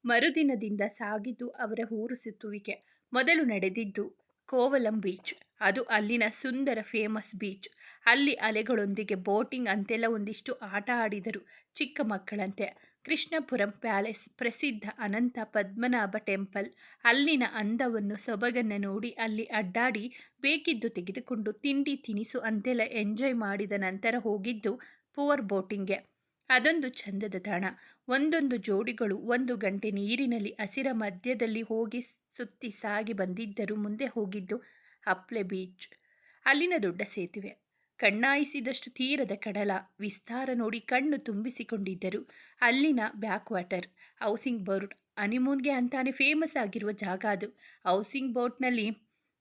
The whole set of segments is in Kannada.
ಮರುದಿನದಿಂದ ಸಾಗಿದ್ದು ಅವರ ಊರು ಸುತ್ತುವಿಕೆ. ಮೊದಲು ನಡೆದಿದ್ದು ಕೋವಲಂ ಬೀಚ್. ಅದು ಅಲ್ಲಿನ ಸುಂದರ ಫೇಮಸ್ ಬೀಚ್. ಅಲ್ಲಿ ಅಲೆಗಳೊಂದಿಗೆ ಬೋಟಿಂಗ್ ಅಂತೆಲ್ಲ ಒಂದಿಷ್ಟು ಆಟ ಆಡಿದರು ಚಿಕ್ಕ ಮಕ್ಕಳಂತೆ. ಕೃಷ್ಣಪುರಂ ಪ್ಯಾಲೇಸ್, ಪ್ರಸಿದ್ಧ ಅನಂತ ಪದ್ಮನಾಭ ಟೆಂಪಲ್, ಅಲ್ಲಿನ ಅಂದವನ್ನು ಸೊಬಗನ್ನು ನೋಡಿ ಅಲ್ಲಿ ಅಡ್ಡಾಡಿ ಬೇಕಿದ್ದು ತೆಗೆದುಕೊಂಡು ತಿಂಡಿ ತಿನಿಸು ಅಂತೆಲ್ಲ ಎಂಜಾಯ್ ಮಾಡಿದ ನಂತರ ಹೋಗಿದ್ದು ಪುವರ್ ಬೋಟಿಂಗ್ಗೆ. ಅದೊಂದು ಚಂದದ ತಾಣ. ಒಂದೊಂದು ಜೋಡಿಗಳು 1 ಗಂಟೆ ನೀರಿನಲ್ಲಿ ಹಸಿರ ಮಧ್ಯದಲ್ಲಿ ಹೋಗಿ ಸುತ್ತಿ ಸಾಗಿ ಬಂದಿದ್ದರು. ಮುಂದೆ ಹೋಗಿದ್ದು ಅಪ್ಲೆ ಬೀಚ್. ಅಲ್ಲಿನ ದೊಡ್ಡ ಸೇತುವೆ, ಕಣ್ಣಾಯಿಸಿದಷ್ಟು ತೀರದ ಕಡಲ ವಿಸ್ತಾರ ನೋಡಿ ಕಣ್ಣು ತುಂಬಿಸಿಕೊಂಡಿದ್ದರು. ಅಲ್ಲಿನ ಬ್ಯಾಕ್ ವಾಟರ್, ಹೌಸಿಂಗ್ ಬೋಟ್, ಹನಿಮೂನ್ಗೆ ಅಂತಾನೆ ಫೇಮಸ್ ಆಗಿರುವ ಜಾಗ ಅದು. ಹೌಸಿಂಗ್ ಬೋಟ್ನಲ್ಲಿ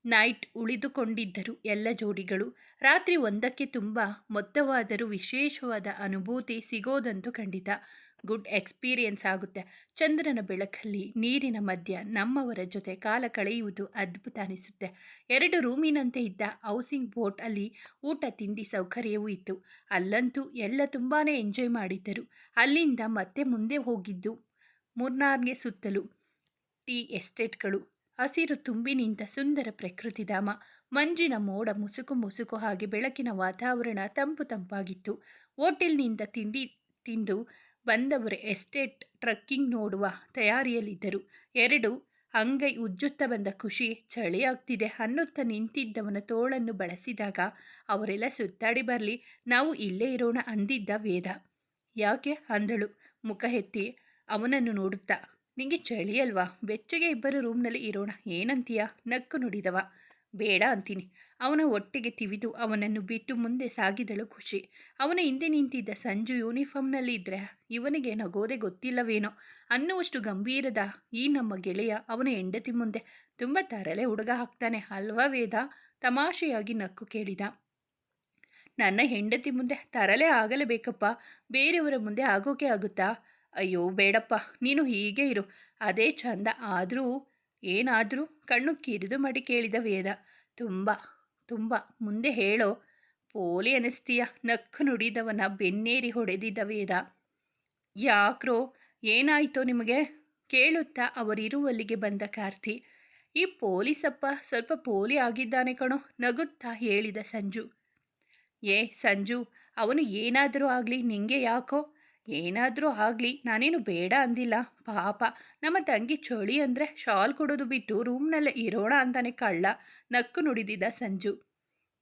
ನೈಟ್ ಉಳಿದುಕೊಂಡಿದ್ದರು ಎಲ್ಲ ಜೋಡಿಗಳು. ರಾತ್ರಿ 1ಕ್ಕೆ ತುಂಬ ಮೊತ್ತವಾದರೂ ವಿಶೇಷವಾದ ಅನುಭೂತಿ ಸಿಗೋದಂತೂ ಖಂಡಿತ. ಗುಡ್ ಎಕ್ಸ್ಪೀರಿಯನ್ಸ್ ಆಗುತ್ತೆ. ಚಂದ್ರನ ಬೆಳಕಲ್ಲಿ ನೀರಿನ ಮಧ್ಯ ನಮ್ಮವರ ಜೊತೆ ಕಾಲ ಕಳೆಯುವುದು ಅದ್ಭುತ ಅನಿಸುತ್ತೆ. 2 ರೂಮಿನಂತೆ ಇದ್ದ ಹೌಸಿಂಗ್ ಬೋಟ್ ಅಲ್ಲಿ ಊಟ ತಿಂಡಿ ಸೌಕರ್ಯವೂ ಇತ್ತು. ಅಲ್ಲಂತೂ ಎಲ್ಲ ತುಂಬಾನೇ ಎಂಜಾಯ್ ಮಾಡಿದ್ದರು. ಅಲ್ಲಿಂದ ಮತ್ತೆ ಮುಂದೆ ಹೋಗಿದ್ದು ಮುನ್ನಾರ್ಗೆ. ಸುತ್ತಲೂ ಟೀ ಎಸ್ಟೇಟ್ಗಳು, ಹಸಿರು ತುಂಬಿ ನಿಂತ ಸುಂದರ ಪ್ರಕೃತಿಧಾಮ, ಮಂಜಿನ ಮೋಡ ಮುಸುಕು ಮುಸುಕು, ಹಾಗೆ ಬೆಳಕಿನ ವಾತಾವರಣ ತಂಪು ತಂಪಾಗಿತ್ತು. ಹೋಟೆಲ್ನಿಂದ ತಿಂಡಿ ತಿಂದು ಬಂದವರು ಎಸ್ಟೇಟ್ ಟ್ರಕ್ಕಿಂಗ್ ನೋಡುವ ತಯಾರಿಯಲ್ಲಿದ್ದರು. 2 ಅಂಗೈ ಉಜ್ಜುತ್ತಾ ಬಂದ ಖುಷಿ. ಚಳಿ ಆಗ್ತಿದೆ ಅನ್ನುತ್ತಾ ನಿಂತಿದ್ದವನ ತೋಳನ್ನು ಬಳಸಿದಾಗ ಅವರೆಲ್ಲ ಸುತ್ತಾಡಿ ಬರಲಿ, ನಾವು ಇಲ್ಲೇ ಇರೋಣ ಅಂದಿದ್ದ ವೇದ. ಯಾಕೆ ಅಂದಳು ಮುಖ ಎತ್ತಿ ಅವನನ್ನು ನೋಡುತ್ತಾ. ನಿಂಗೆ ಚಳಿ ಅಲ್ವಾ, ಬೆಚ್ಚಗೆ ಇಬ್ಬರು ರೂಮ್ನಲ್ಲಿ ಇರೋಣ, ಏನಂತೀಯ? ನಕ್ಕು ನುಡಿದವ. ಬೇಡ ಅಂತೀನಿ. ಅವನ ಹೊಟ್ಟೆಗೆ ತಿವಿದು ಅವನನ್ನು ಬಿಟ್ಟು ಮುಂದೆ ಸಾಗಿದಳು ಖುಷಿ. ಅವನ ಹಿಂದೆ ನಿಂತಿದ್ದ ಸಂಜು ಯೂನಿಫಾರ್ಮ್ನಲ್ಲಿ ಇದ್ರೆ ಇವನಿಗೆ ನಗೋದೆ ಗೊತ್ತಿಲ್ಲವೇನೋ ಅನ್ನುವಷ್ಟು ಗಂಭೀರದ ಈ ನಮ್ಮ ಗೆಳೆಯ ಅವನ ಹೆಂಡತಿ ಮುಂದೆ ತುಂಬ ತರಲೆ ಹುಡುಗ ಹಾಕ್ತಾನೆ ಅಲ್ವಾ ವೇದ? ತಮಾಷೆಯಾಗಿ ನಕ್ಕು ಕೇಳಿದ. ನನ್ನ ಹೆಂಡತಿ ಮುಂದೆ ತರಲೆ ಆಗಲೇಬೇಕಪ್ಪ, ಬೇರೆಯವರ ಮುಂದೆ ಆಗೋಕೆ ಆಗುತ್ತಾ? ಅಯ್ಯೋ ಬೇಡಪ್ಪ, ನೀನು ಹೀಗೆ ಇರು, ಅದೇ ಚಂದ. ಆದರೂ ಏನಾದರೂ? ಕಣ್ಣು ಕಿರಿದು ಮಾಡಿ ಕೇಳಿದ ವೇದ. ತುಂಬ ತುಂಬ, ಮುಂದೆ ಹೇಳೋ. ಪೋಲಿ ಅನಿಸ್ತೀಯ, ನಕ್ಕು ನುಡಿದವನ ಬೆನ್ನೇರಿ ಹೊಡೆದಿದ್ದ ವೇದ. ಯಾಕ್ರೋ, ಏನಾಯ್ತೋ ನಿಮಗೆ? ಕೇಳುತ್ತಾ ಅವರಿರುವಲ್ಲಿಗೆ ಬಂದ ಕಾರ್ತಿ. ಈ ಪೊಲೀಸಪ್ಪ ಸ್ವಲ್ಪ ಪೋಲಿ ಆಗಿದ್ದಾನೆ ಕಣೋ, ನಗುತ್ತಾ ಹೇಳಿದ ಸಂಜು. ಏ ಸಂಜು, ಅವನು ಏನಾದರೂ ಆಗಲಿ ನಿಂಗೆ ಯಾಕೋ? ಏನಾದರೂ ಆಗಲಿ, ನಾನೇನು ಬೇಡ ಅಂದಿಲ್ಲ. ಪಾಪ ನಮ್ಮ ತಂಗಿ ಚಳಿ ಅಂದರೆ ಶಾಲ್ ಕೊಡೋದು ಬಿಟ್ಟು ರೂಮ್ನಲ್ಲೇ ಇರೋಣ ಅಂತಾನೆ ಕಳ್ಳ, ನಕ್ಕು ನುಡಿದಿದ್ದ ಸಂಜು.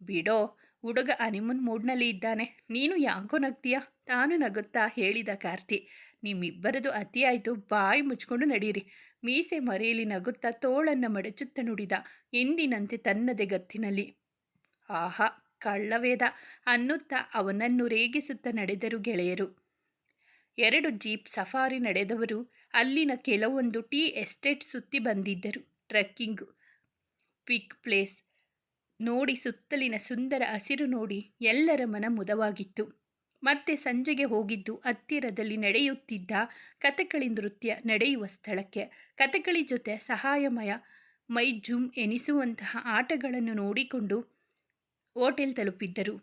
ಬಿಡೋ, ಹುಡುಗ ಹನಿಮೂನ್ ಮೂಡ್ನಲ್ಲಿ ಇದ್ದಾನೆ, ನೀನು ಯಾಕೋ ನಗ್ತೀಯ? ತಾನು ನಗುತ್ತಾ ಹೇಳಿದ ಕಾರ್ತಿ. ನಿಮ್ಮಿಬ್ಬರದು ಅತಿ ಆಯಿತು, ಬಾಯಿ ಮುಚ್ಕೊಂಡು ನಡೀರಿ. ಮೀಸೆ ಮರೆಯಲ್ಲಿ ನಗುತ್ತಾ ತೋಳನ್ನು ಮಡಚುತ್ತಾ ನುಡಿದ, ಎಂದಿನಂತೆ ತನ್ನದೇ ಗತ್ತಿನಲ್ಲಿ. ಆಹಾ ಕಳ್ಳವೇದ ಅನ್ನುತ್ತಾ ಅವನನ್ನು ರೇಗಿಸುತ್ತಾ ನಡೆದರು ಗೆಳೆಯರು. 2 ಜೀಪ್ ಸಫಾರಿ ನಡೆದವರು ಅಲ್ಲಿನ ಕೆಲವೊಂದು ಟೀ ಎಸ್ಟೇಟ್ ಸುತ್ತಿ ಬಂದಿದ್ದರು. ಟ್ರೆಕ್ಕಿಂಗ್ ಪಿಕ್ ಪ್ಲೇಸ್ ನೋಡಿ, ಸುತ್ತಲಿನ ಸುಂದರ ಹಸಿರು ನೋಡಿ ಎಲ್ಲರ ಮನ ಮುದವಾಗಿತ್ತು. ಮತ್ತೆ ಸಂಜೆಗೆ ಹೋಗಿದ್ದು ಹತ್ತಿರದಲ್ಲಿ ನಡೆಯುತ್ತಿದ್ದ ಕಥಕಳಿ ನೃತ್ಯ ನಡೆಯುವ ಸ್ಥಳಕ್ಕೆ. ಕಥಕಳಿ ಜೊತೆ ಸಹಾಯಮಯ ಮೈ ಜುಮ್ ಎನಿಸುವಂತಹ ಆಟಗಳನ್ನು ನೋಡಿಕೊಂಡು ಹೋಟೆಲ್ ತಲುಪಿದ್ದರು.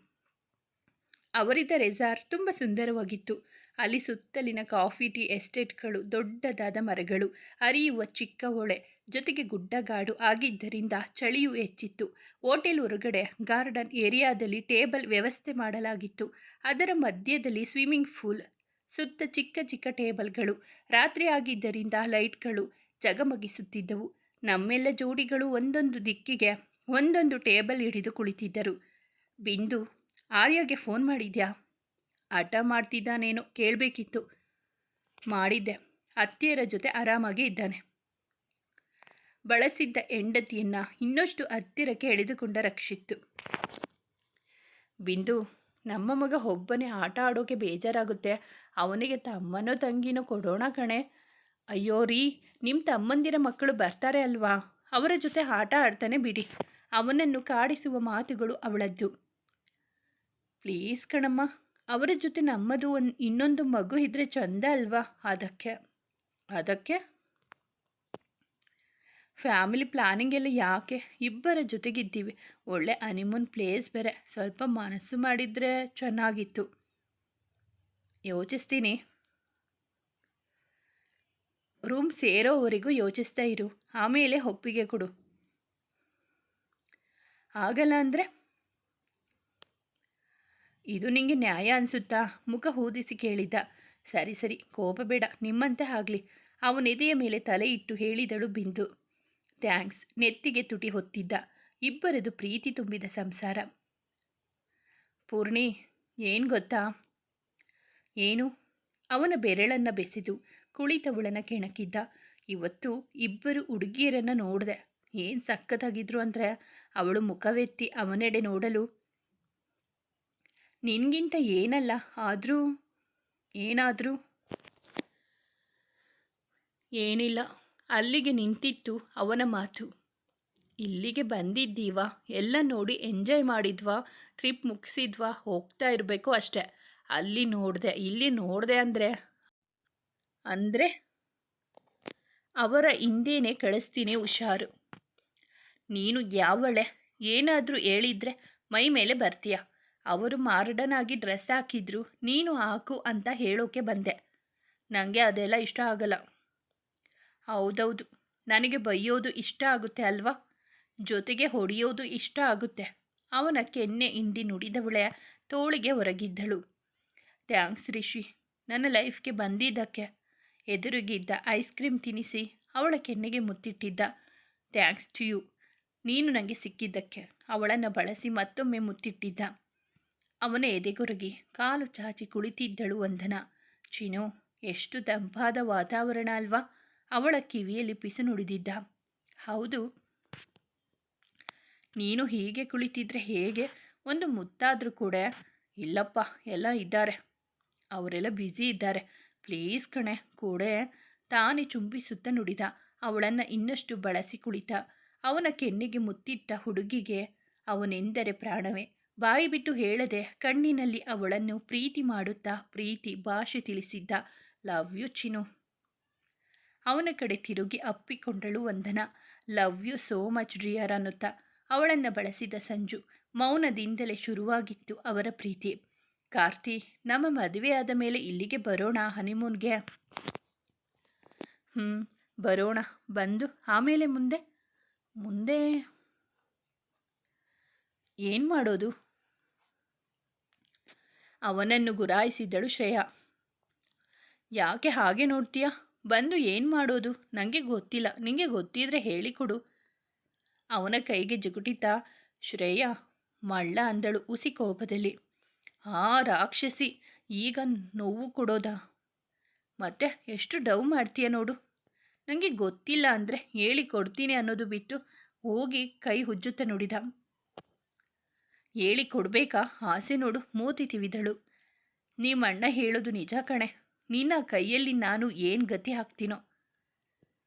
ಅವರಿದ್ದ ರೆಸಾರ್ಟ್ ತುಂಬ ಸುಂದರವಾಗಿತ್ತು. ಅಲ್ಲಿ ಸುತ್ತಲಿನ ಕಾಫಿ ಟೀ ಎಸ್ಟೇಟ್ಗಳು, ದೊಡ್ಡದಾದ ಮರಗಳು, ಹರಿಯುವ ಚಿಕ್ಕ ಹೊಳೆ, ಜೊತೆಗೆ ಗುಡ್ಡಗಾಡು ಆಗಿದ್ದರಿಂದ ಚಳಿಯೂ ಹೆಚ್ಚಿತ್ತು. ಹೋಟೆಲ್ ಹೊರಗಡೆ ಗಾರ್ಡನ್ ಏರಿಯಾದಲ್ಲಿ ಟೇಬಲ್ ವ್ಯವಸ್ಥೆ ಮಾಡಲಾಗಿತ್ತು. ಅದರ ಮಧ್ಯದಲ್ಲಿ ಸ್ವಿಮ್ಮಿಂಗ್ ಪೂಲ್, ಸುತ್ತ ಚಿಕ್ಕ ಚಿಕ್ಕ ಟೇಬಲ್ಗಳು. ರಾತ್ರಿ ಆಗಿದ್ದರಿಂದ ಲೈಟ್ಗಳು ಜಗಮಗಿಸುತ್ತಿದ್ದವು. ನಮ್ಮೆಲ್ಲ ಜೋಡಿಗಳು ಒಂದೊಂದು ದಿಕ್ಕಿಗೆ ಒಂದೊಂದು ಟೇಬಲ್ ಹಿಡಿದು ಕುಳಿತಿದ್ದರು. ಬಿಂದು, ಆರ್ಯಗೆ ಫೋನ್ ಮಾಡಿದ್ಯಾ? ಹಠ ಮಾಡ್ತಿದ್ದಾನೇನೋ, ಕೇಳಬೇಕಿತ್ತು. ಮಾಡಿದ್ದೆ, ಅತ್ತೆಯರ ಜೊತೆ ಆರಾಮಾಗಿ ಇದ್ದಾನೆ. ಬಳಸಿದ್ದ ಹೆಂಡತಿಯನ್ನ ಇನ್ನಷ್ಟು ಹತ್ತಿರಕ್ಕೆ ಎಳೆದುಕೊಂಡ ರಕ್ಷಿತ್ತು. ಬಿಂದು, ನಮ್ಮ ಮಗ ಒಬ್ಬನೇ ಆಟ ಆಡೋಕೆ ಬೇಜಾರಾಗುತ್ತೆ, ಅವನಿಗೆ ತಮ್ಮನೋ ತಂಗಿನೋ ಕೊಡೋಣ ಕಣೆ. ಅಯ್ಯೋ ರೀ, ನಿಮ್ಮ ತಮ್ಮಂದಿರ ಮಕ್ಕಳು ಬರ್ತಾರೆ ಅಲ್ವಾ, ಅವರ ಜೊತೆ ಆಟ ಆಡ್ತಾನೆ ಬಿಡಿ. ಅವನನ್ನು ಕಾಡಿಸುವ ಮಾತುಗಳು ಅವಳದ್ದು. ಪ್ಲೀಸ್ ಕಣಮ್ಮ, ಅವರ ಜೊತೆ ನಮ್ಮದು ಇನ್ನೊಂದು ಮಗು ಇದ್ರೆ ಚಂದ ಅಲ್ವಾ? ಅದಕ್ಕೆ ಫ್ಯಾಮಿಲಿ ಪ್ಲಾನಿಂಗ್ ಎಲ್ಲ ಯಾಕೆ, ಇಬ್ಬರ ಜೊತೆಗಿದ್ದೀವಿ, ಒಳ್ಳೆ ಹನಿಮೂನ್ ಪ್ಲೇಸ್ ಬೇರೆ, ಸ್ವಲ್ಪ ಮನಸ್ಸು ಮಾಡಿದರೆ ಚೆನ್ನಾಗಿತ್ತು. ಯೋಚಿಸ್ತೀನಿ. ರೂಮ್ ಸೇರೋವರೆಗೂ ಯೋಚಿಸ್ತಾ ಇರು, ಆಮೇಲೆ ಒಪ್ಪಿಗೆ ಕೊಡು. ಆಗಲ್ಲ ಅಂದರೆ? ಇದು ನಿಂಗೆ ನ್ಯಾಯ ಅನಿಸುತ್ತಾ? ಮುಖ ಊದಿಸಿ ಕೇಳಿದ್ದ. ಸರಿ ಸರಿ, ಕೋಪ ಬೇಡ, ನಿಮ್ಮಂತೆ ಆಗಲಿ. ಅವನೆದೆಯ ಮೇಲೆ ತಲೆ ಇಟ್ಟು ಹೇಳಿದಳು ಬಿಂದು. ಥ್ಯಾಂಕ್ಸ್. ನೆತ್ತಿಗೆ ತುಟಿ ಹೊತ್ತಿದ್ದ. ಇಬ್ಬರದು ಪ್ರೀತಿ ತುಂಬಿದ ಸಂಸಾರ. ಪೂರ್ಣಿ, ಏನು ಗೊತ್ತಾ? ಏನು? ಅವನ ಬೆರಳನ್ನು ಬೆಸೆದು ಕುಳಿತವಳನ್ನ ಕೆಣಕಿದ್ದ. ಇವತ್ತು ಇಬ್ಬರು ಹುಡುಗಿಯರನ್ನು ನೋಡಿದೆ. ಏನು ಸಖತ್ತಾಗಿದ್ರು ಅಂದರೆ ಅವಳು ಮುಖವೆತ್ತಿ ಅವನೆಡೆ ನೋಡಲು, ನಿನ್ಗಿಂತ ಏನಲ್ಲ, ಆದರೂ ಏನಾದರೂ? ಏನಿಲ್ಲ. ಅಲ್ಲಿಗೆ ನಿಂತಿತ್ತು ಅವನ ಮಾತು. ಇಲ್ಲಿಗೆ ಬಂದಿದ್ದೀವಾ, ಎಲ್ಲ ನೋಡಿ ಎಂಜಾಯ್ ಮಾಡಿದ್ವಾ, ಟ್ರಿಪ್ ಮುಗಿಸಿದ್ವಾ, ಹೋಗ್ತಾ ಇರಬೇಕು ಅಷ್ಟೆ. ಅಲ್ಲಿ ನೋಡಿದೆ, ಇಲ್ಲಿ ನೋಡಿದೆ ಅಂದರೆ ಅವರ ಹಿಂದೇನೆ ಕಳಿಸ್ತೀನಿ, ಹುಷಾರು. ನೀನು ಯಾವಳೆ? ಏನಾದರೂ ಹೇಳಿದ್ರೆ ಮೈ ಮೇಲೆ ಬರ್ತೀಯ. ಅವರು ಮಾಡರ್ನಾಗಿ ಡ್ರೆಸ್ ಹಾಕಿದ್ರು, ನೀನು ಹಾಕು ಅಂತ ಹೇಳೋಕೆ ಬಂದೆ. ನನಗೆ ಅದೆಲ್ಲ ಇಷ್ಟ ಆಗಲ್ಲ. ಹೌದೌದು, ನನಗೆ ಬೈಯೋದು ಇಷ್ಟ ಆಗುತ್ತೆ ಅಲ್ವಾ, ಜೊತೆಗೆ ಹೊಡೆಯೋದು ಇಷ್ಟ ಆಗುತ್ತೆ. ಅವನ ಕೆನ್ನೆ ಹಿಂಡಿ ನುಡಿದವಳೆ ತೋಳಿಗೆ ಹೊರಗಿದ್ದಳು. ಥ್ಯಾಂಕ್ಸ್ ರಿಷಿ, ನನ್ನ ಲೈಫ್ಗೆ ಬಂದಿದ್ದಕ್ಕೆ. ಎದುರಿಗಿದ್ದ ಐಸ್ ಕ್ರೀಮ್ ತಿನ್ನಿಸಿ ಅವಳ ಕೆನ್ನೆಗೆ ಮುತ್ತಿಟ್ಟಿದ್ದ. ಥ್ಯಾಂಕ್ಸ್ ಟು ಯು, ನೀನು ನನಗೆ ಸಿಕ್ಕಿದ್ದಕ್ಕೆ. ಅವಳನ್ನು ಬಳಸಿ ಮತ್ತೊಮ್ಮೆ ಮುತ್ತಿಟ್ಟಿದ್ದ. ಅವನ ಎದೆಗೊರಗಿ ಕಾಲು ಚಾಚಿ ಕುಳಿತಿದ್ದಳು ವಂದನಾ. ಚಿನ್ನು, ಎಷ್ಟು ತಂಪಾದ ವಾತಾವರಣ ಅಲ್ವಾ? ಅವಳ ಕಿವಿಯಲ್ಲಿ ಪಿಸು ನುಡಿದಿದ್ದ. ಹೌದು, ನೀನು ಹೀಗೆ ಕುಳಿತಿದ್ರೆ ಹೇಗೆ? ಒಂದು ಮುತ್ತಾದರೂ ಕೂಡ. ಇಲ್ಲಪ್ಪ, ಎಲ್ಲ ಇದ್ದಾರೆ, ಅವರೆಲ್ಲ ಬ್ಯುಸಿ ಇದ್ದಾರೆ. ಪ್ಲೀಸ್ ಕಣೆ ಕೂಡೆ. ತಾನೇ ಚುಂಬಿಸುತ್ತಾ ನುಡಿದ. ಅವಳನ್ನು ಇನ್ನಷ್ಟು ಬಳಸಿ ಕುಳಿತ. ಅವನ ಕೆನ್ನೆಗೆ ಮುತ್ತಿಟ್ಟ ಹುಡುಗಿಗೆ ಅವನೆಂದರೆ ಪ್ರಾಣವೇ. ಬಾಯಿ ಬಿಟ್ಟು ಹೇಳದೆ ಕಣ್ಣಿನಲ್ಲಿ ಅವಳನ್ನು ಪ್ರೀತಿ ಮಾಡುತ್ತಾ ಪ್ರೀತಿ ಭಾಷೆ ತಿಳಿಸಿದ್ದ. ಲವ್ ಯು ಚಿನ್ನು. ಅವನ ಕಡೆ ತಿರುಗಿ ಅಪ್ಪಿಕೊಂಡಳು Vandana. Love you so much dear ಅನ್ನುತ್ತಾ ಅವಳನ್ನು ಬಳಸಿದ ಸಂಜು. ಮೌನದಿಂದಲೇ ಶುರುವಾಗಿತ್ತು ಅವರ ಪ್ರೀತಿ. ಕಾರ್ತಿ, ನಮ್ಮ ಮದುವೆ ಆದ ಮೇಲೆ ಇಲ್ಲಿಗೆ ಬರೋಣ ಹನಿಮೂನ್ಗೆ? ಬರೋಣ. ಬಂದು ಆಮೇಲೆ ಮುಂದೆ ಮುಂದೆ ಏನು ಮಾಡೋದು? ಅವನನ್ನು ಗುರಾಯಿಸಿದಳು ಶ್ರೇಯಾ. ಯಾಕೆ ಹಾಗೆ ನೋಡ್ತೀಯಾ? ಬಂದು ಏನು ಮಾಡೋದು? ನನಗೆ ಗೊತ್ತಿಲ್ಲ, ನಿಮಗೆ ಗೊತ್ತಿದ್ರೆ ಹೇಳಿಕೊಡು. ಅವನ ಕೈಗೆ ಜುಗುಟಿತಾ ಶ್ರೇಯಾ ಮಳ್ಳ ಅಂದಳು ಹುಸಿ ಕೋಪದಲ್ಲಿ. ರಾಕ್ಷಸಿ, ಈಗ ನೋವು ಕೊಡೋದಾ? ಮತ್ತೆ ಎಷ್ಟು ಡವ್ ಮಾಡ್ತೀಯ ನೋಡು. ನನಗೆ ಗೊತ್ತಿಲ್ಲ ಅಂದರೆ ಹೇಳಿ ಕೊಡ್ತೀನಿ ಅನ್ನೋದು ಬಿಟ್ಟು ಹೋಗಿ ಕೈ ಹುಜ್ಜುತ್ತಾ ನುಡಿದ. ಹೇಳಿ ಕೊಡಬೇಕಾ? ಆಸೆ ನೋಡು. ಮೂತಿ ತಿವಿದಳು. ನಿಮ್ಮಣ್ಣ ಹೇಳೋದು ನಿಜ ಕಣೆ. ನಿನ್ನ ಕೈಯಲ್ಲಿ ನಾನು ಏನು ಗತಿ ಹಾಕ್ತೀನೋ.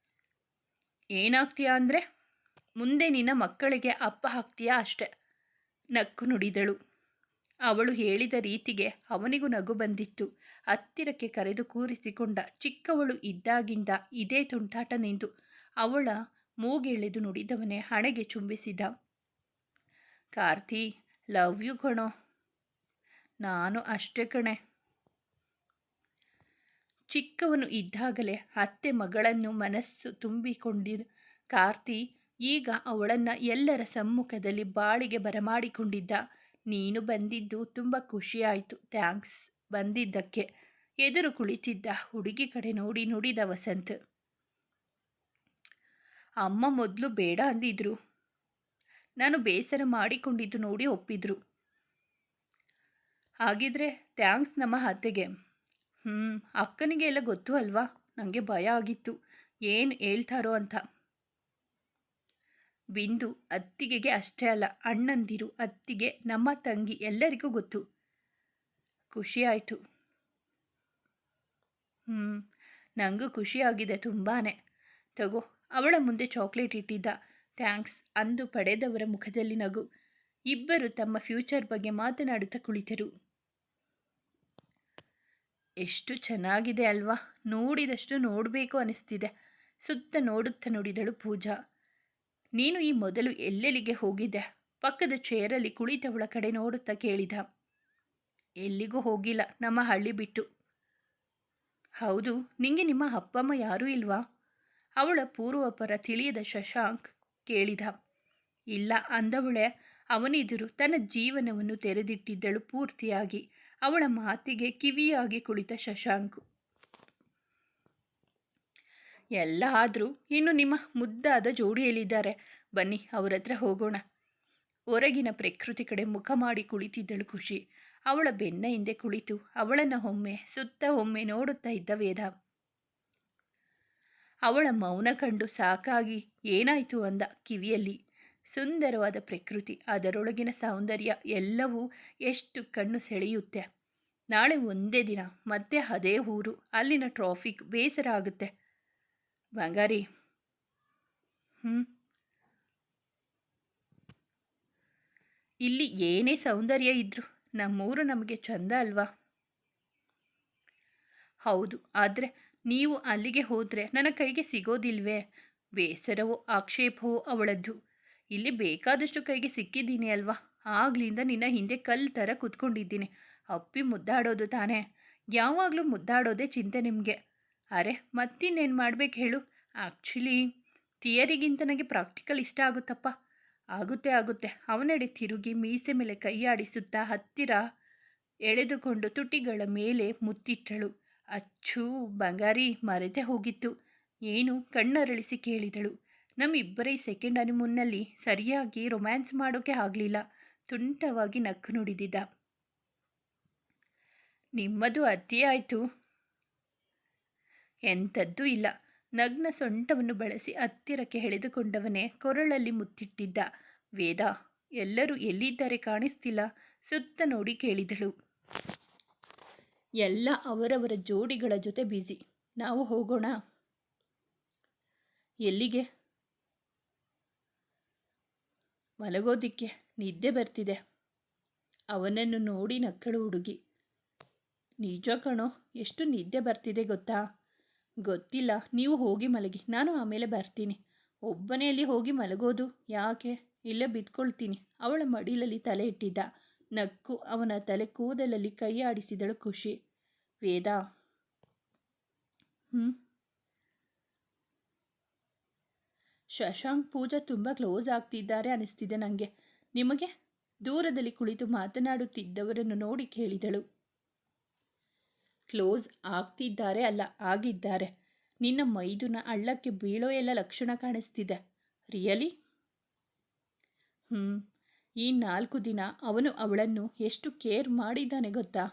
ಏನಾಗ್ತೀಯಾ ಅಂದರೆ? ಮುಂದೆ ನಿನ್ನ ಮಕ್ಕಳಿಗೆ ಅಪ್ಪ ಹಾಕ್ತೀಯಾ ಅಷ್ಟೆ. ನಕ್ಕು ನುಡಿದಳು. ಅವಳು ಹೇಳಿದ ರೀತಿಗೆ ಅವನಿಗೂ ನಗು ಬಂದಿತ್ತು. ಹತ್ತಿರಕ್ಕೆ ಕರೆದು ಕೂರಿಸಿಕೊಂಡ. ಚಿಕ್ಕವಳು ಇದ್ದಾಗಿಂದ ಇದೇ ತುಂಟಾಟನೆಂದು ಅವಳ ಮೂಗೆಳೆದು ನುಡಿದವನೇ ಹಣೆಗೆ ಚುಂಬಿಸಿದ. ಕಾರ್ತಿ, ಲವ್ ಯು ಕಣೋ. ನಾನು ಅಷ್ಟೇ ಕಣೆ. ಚಿಕ್ಕವನು ಇದ್ದಾಗಲೇ ಅತ್ತೆ ಮಗಳನ್ನು ಮನಸ್ಸು ತುಂಬಿಕೊಂಡಿದ್ದ ಕಾರ್ತಿ ಈಗ ಅವಳನ್ನು ಎಲ್ಲರ ಸಮ್ಮುಖದಲ್ಲಿ ಬಾಳಿಗೆ ಬರಮಾಡಿಕೊಂಡಿದ್ದ. ನೀನು ಬಂದಿದ್ದು ತುಂಬ ಖುಷಿಯಾಯಿತು. ಥ್ಯಾಂಕ್ಸ್ ಬಂದಿದ್ದಕ್ಕೆ. ಎದುರು ಕುಳಿತಿದ್ದ ಹುಡುಗಿ ಕಡೆ ನೋಡಿ ನುಡಿದ ವಸಂತ್. ಅಮ್ಮ ಮೊದಲು ಬೇಡ ಅಂದಿದ್ರು, ನಾನು ಬೇಸರ ಮಾಡಿಕೊಂಡಿದ್ದು ನೋಡಿ ಒಪ್ಪಿದ್ರು. ಹಾಗಿದ್ರೆ ಥ್ಯಾಂಕ್ಸ್ ನಮ್ಮ ಅತ್ತೆಗೆ. ಅಕ್ಕನಿಗೆ ಎಲ್ಲ ಗೊತ್ತು ಅಲ್ವಾ? ನನಗೆ ಭಯ ಆಗಿತ್ತು ಏನು ಹೇಳ್ತಾರೋ ಅಂತ. ಬಿಂದು ಅತ್ತಿಗೆಗೆ ಅಷ್ಟೇ ಅಲ್ಲ, ಅಣ್ಣಂದಿರು, ಅತ್ತಿಗೆ, ನಮ್ಮ ತಂಗಿ ಎಲ್ಲರಿಗೂ ಗೊತ್ತು. ಖುಷಿಯಾಯಿತು. ನನಗೂ ಖುಷಿಯಾಗಿದೆ ತುಂಬಾನೇ. ತಗೋ. ಅವಳ ಮುಂದೆ ಚಾಕ್ಲೇಟ್ ಇಟ್ಟಿದ್ದ. ಥ್ಯಾಂಕ್ಸ್ ಅಂದು ಪಡೆದವರ ಮುಖದಲ್ಲಿ ನಗು. ಇಬ್ಬರು ತಮ್ಮ ಫ್ಯೂಚರ್ ಬಗ್ಗೆ ಮಾತನಾಡುತ್ತಾ ಕುಳಿತರು. ಎಷ್ಟು ಚೆನ್ನಾಗಿದೆ ಅಲ್ವಾ? ನೋಡಿದಷ್ಟು ನೋಡಬೇಕು ಅನಿಸ್ತಿದೆ. ಸುತ್ತ ನೋಡುತ್ತಾ ನುಡಿದಳು ಪೂಜಾ. ನೀನು ಈ ಮೊದಲು ಎಲ್ಲೆಲ್ಲಿಗೆ ಹೋಗಿದ್ದೆ? ಪಕ್ಕದ ಚೇರಲ್ಲಿ ಕುಳಿತವಳ ಕಡೆ ನೋಡುತ್ತಾ ಕೇಳಿದ. ಎಲ್ಲಿಗೂ ಹೋಗಿಲ್ಲ, ನಮ್ಮ ಹಳ್ಳಿ ಬಿಟ್ಟು. ಹೌದು, ನಿಂಗೆ ನಿಮ್ಮ ಅಪ್ಪಮ್ಮ ಯಾರೂ ಇಲ್ವಾ? ಅವಳ ಪೂರ್ವಾಪರ ತಿಳಿಯದ ಶಶಾಂಕ್ ಕೇಳಿದ. ಇಲ್ಲ ಅಂದವಳೆ ಅವನೆದುರು ತನ್ನ ಜೀವನವನ್ನು ತೆರೆದಿಟ್ಟಿದ್ದಳು ಪೂರ್ತಿಯಾಗಿ. ಅವಳ ಮಾತಿಗೆ ಕಿವಿಯಾಗಿ ಕುಳಿತ ಶಶಾಂಕ್, ಎಲ್ಲ ಆದರೂ ಇನ್ನು ನಿಮ್ಮ ಮುದ್ದಾದ ಜೋಡಿಯಲ್ಲಿದ್ದಾರೆ, ಬನ್ನಿ ಅವರ ಹತ್ರ ಹೋಗೋಣ. ಹೊರಗಿನ ಪ್ರಕೃತಿ ಕಡೆ ಮುಖ ಮಾಡಿ ಕುಳಿತಿದ್ದಳು ಖುಷಿ. ಅವಳ ಬೆನ್ನ ಹಿಂದೆ ಕುಳಿತು ಅವಳನ್ನು ಒಮ್ಮೆ ಸುತ್ತ ಒಮ್ಮೆ ನೋಡುತ್ತಾ ಇದ್ದ ವೇದ. ಅವಳ ಮೌನ ಕಂಡು ಸಾಕಾಗಿ ಏನಾಯ್ತು ಅಂದ ಕಿವಿಯಲ್ಲಿ. ಸುಂದರವಾದ ಪ್ರಕೃತಿ, ಅದರೊಳಗಿನ ಸೌಂದರ್ಯ ಎಲ್ಲವೂ ಎಷ್ಟು ಕಣ್ಣು ಸೆಳೆಯುತ್ತೆ. ನಾಳೆ ಒಂದೇ ದಿನ ಮತ್ತೆ ಅದೇ ಊರು, ಅಲ್ಲಿನ ಟ್ರಾಫಿಕ್, ಬೇಸರ ಆಗುತ್ತೆ. ಬಂಗಾರಿ, ಇಲ್ಲಿ ಏನೇ ಸೌಂದರ್ಯ ಇದ್ರು ನಮ್ಮೂರು ನಮಗೆ ಚಂದ ಅಲ್ವಾ? ಹೌದು, ಆದರೆ ನೀವು ಅಲ್ಲಿಗೆ ಹೋದರೆ ನನ್ನ ಕೈಗೆ ಸಿಗೋದಿಲ್ವೇ? ಬೇಸರವೋ ಆಕ್ಷೇಪವೋ ಅವಳದ್ದು. ಇಲ್ಲಿ ಬೇಕಾದಷ್ಟು ಕೈಗೆ ಸಿಕ್ಕಿದ್ದೀನಿ ಅಲ್ವಾ? ಆಗ್ಲಿಂದ ನಿನ್ನ ಹಿಂದೆ ಕಲ್ಲು ಥರ ಕೂತ್ಕೊಂಡಿದ್ದೀನಿ. ಅಪ್ಪಿ ಮುದ್ದಾಡೋದು ತಾನೇ? ಯಾವಾಗಲೂ ಮುದ್ದಾಡೋದೇ ಚಿಂತೆ ನಿಮಗೆ. ಅರೆ ಮತ್ತಿನ್ನೇನು ಮಾಡ್ಬೇಕು ಹೇಳು? ಆ್ಯಕ್ಚುಲಿ ಥಿಯರಿಗಿಂತ ನನಗೆ ಪ್ರಾಕ್ಟಿಕಲ್ ಇಷ್ಟ ಆಗುತ್ತಪ್ಪ. ಆಗುತ್ತೆ. ಅವನೆಡೆ ತಿರುಗಿ ಮೀಸೆ ಮೇಲೆ ಕೈ ಆಡಿಸುತ್ತಾ ಹತ್ತಿರ ಎಳೆದುಕೊಂಡು ತುಟಿಗಳ ಮೇಲೆ ಮುತ್ತಿಟ್ಟಳು. ಅಚ್ಚೂ ಬಂಗಾರಿ, ಮರೆತೇ ಹೋಗಿತ್ತು. ಏನು? ಕಣ್ಣರಳಿಸಿ ಕೇಳಿದಳು. ನಮ್ಮಿಬ್ಬರ ಈ ಸೆಕೆಂಡ್ ಹನಿಮೂನ್ನಲ್ಲಿ ಸರಿಯಾಗಿ ರೊಮ್ಯಾನ್ಸ್ ಮಾಡೋಕೆ ಆಗಲಿಲ್ಲ. ತುಂಟವಾಗಿ ನಕ್ಕು ನುಡಿದಿದ್ದ. ನಿಮ್ಮದು ಅತಿ ಆಯಿತು. ಎಂಥದ್ದೂ ಇಲ್ಲ. ನಗ್ನ ಸೊಂಟವನ್ನು ಬಳಸಿ ಹತ್ತಿರಕ್ಕೆ ಎಳೆದುಕೊಂಡವನೇ ಕೊರಳಲ್ಲಿ ಮುತ್ತಿಟ್ಟಿದ್ದ. ವೇದ, ಎಲ್ಲರೂ ಎಲ್ಲಿದ್ದಾರೆ ಕಾಣಿಸ್ತಿಲ್ಲ? ಸುತ್ತ ನೋಡಿ ಕೇಳಿದಳು. ಎಲ್ಲ ಅವರವರ ಜೋಡಿಗಳ ಜೊತೆ ಬ್ಯುಸಿ. ನಾವು ಹೋಗೋಣ. ಎಲ್ಲಿಗೆ? ಮಲಗೋದಿಕ್ಕೆ. ನಿದ್ದೆ ಬರ್ತಿದೆ. ಅವನನ್ನು ನೋಡಿ ನಕ್ಕಳು ಹುಡುಗಿ. ನಿಜ ಕಣೋ, ಎಷ್ಟು ನಿದ್ದೆ ಬರ್ತಿದೆ ಗೊತ್ತಾ? ಗೊತ್ತಿಲ್ಲ, ನೀವು ಹೋಗಿ ಮಲಗಿ, ನಾನು ಆಮೇಲೆ ಬರ್ತೀನಿ. ಒಬ್ಬನೇ ಅಲ್ಲಿ ಹೋಗಿ ಮಲಗೋದು? ಯಾಕೆ? ಇಲ್ಲೇ ಬಿದ್ಕೊಳ್ತೀನಿ. ಅವಳ ಮಡಿಲಲ್ಲಿ ತಲೆ ಇಟ್ಟಿದ್ದ. ನಕ್ಕು ಅವನ ತಲೆ ಕೂದಲಲ್ಲಿ ಕೈ ಆಡಿಸಿದಳು ಖುಷಿ. ವೇದ, ಶಶಾಂಕ್ ಪೂಜಾ ತುಂಬ ಕ್ಲೋಸ್ ಆಗ್ತಿದ್ದಾರೆ ಅನಿಸ್ತಿದೆ ನನಗೆ. ನಿಮಗೆ? ದೂರದಲ್ಲಿ ಕುಳಿತು ಮಾತನಾಡುತ್ತಿದ್ದವರನ್ನು ನೋಡಿ ಕೇಳಿದಳು. ಕ್ಲೋಸ್ ಆಗ್ತಿದ್ದಾರೆ ಅಲ್ಲ, ಆಗಿದ್ದಾರೆ. ನಿನ್ನ ಮೈದುನ ಹಳ್ಳಕ್ಕೆ ಬೀಳೋ ಎಲ್ಲ ಲಕ್ಷಣ ಕಾಣಿಸ್ತಿದೆ. ರಿಯಲಿ? ಈ 4 ದಿನ ಅವನು ಅವಳನ್ನು ಎಷ್ಟು ಕೇರ್ ಮಾಡಿದ್ದಾನೆ ಗೊತ್ತಾ?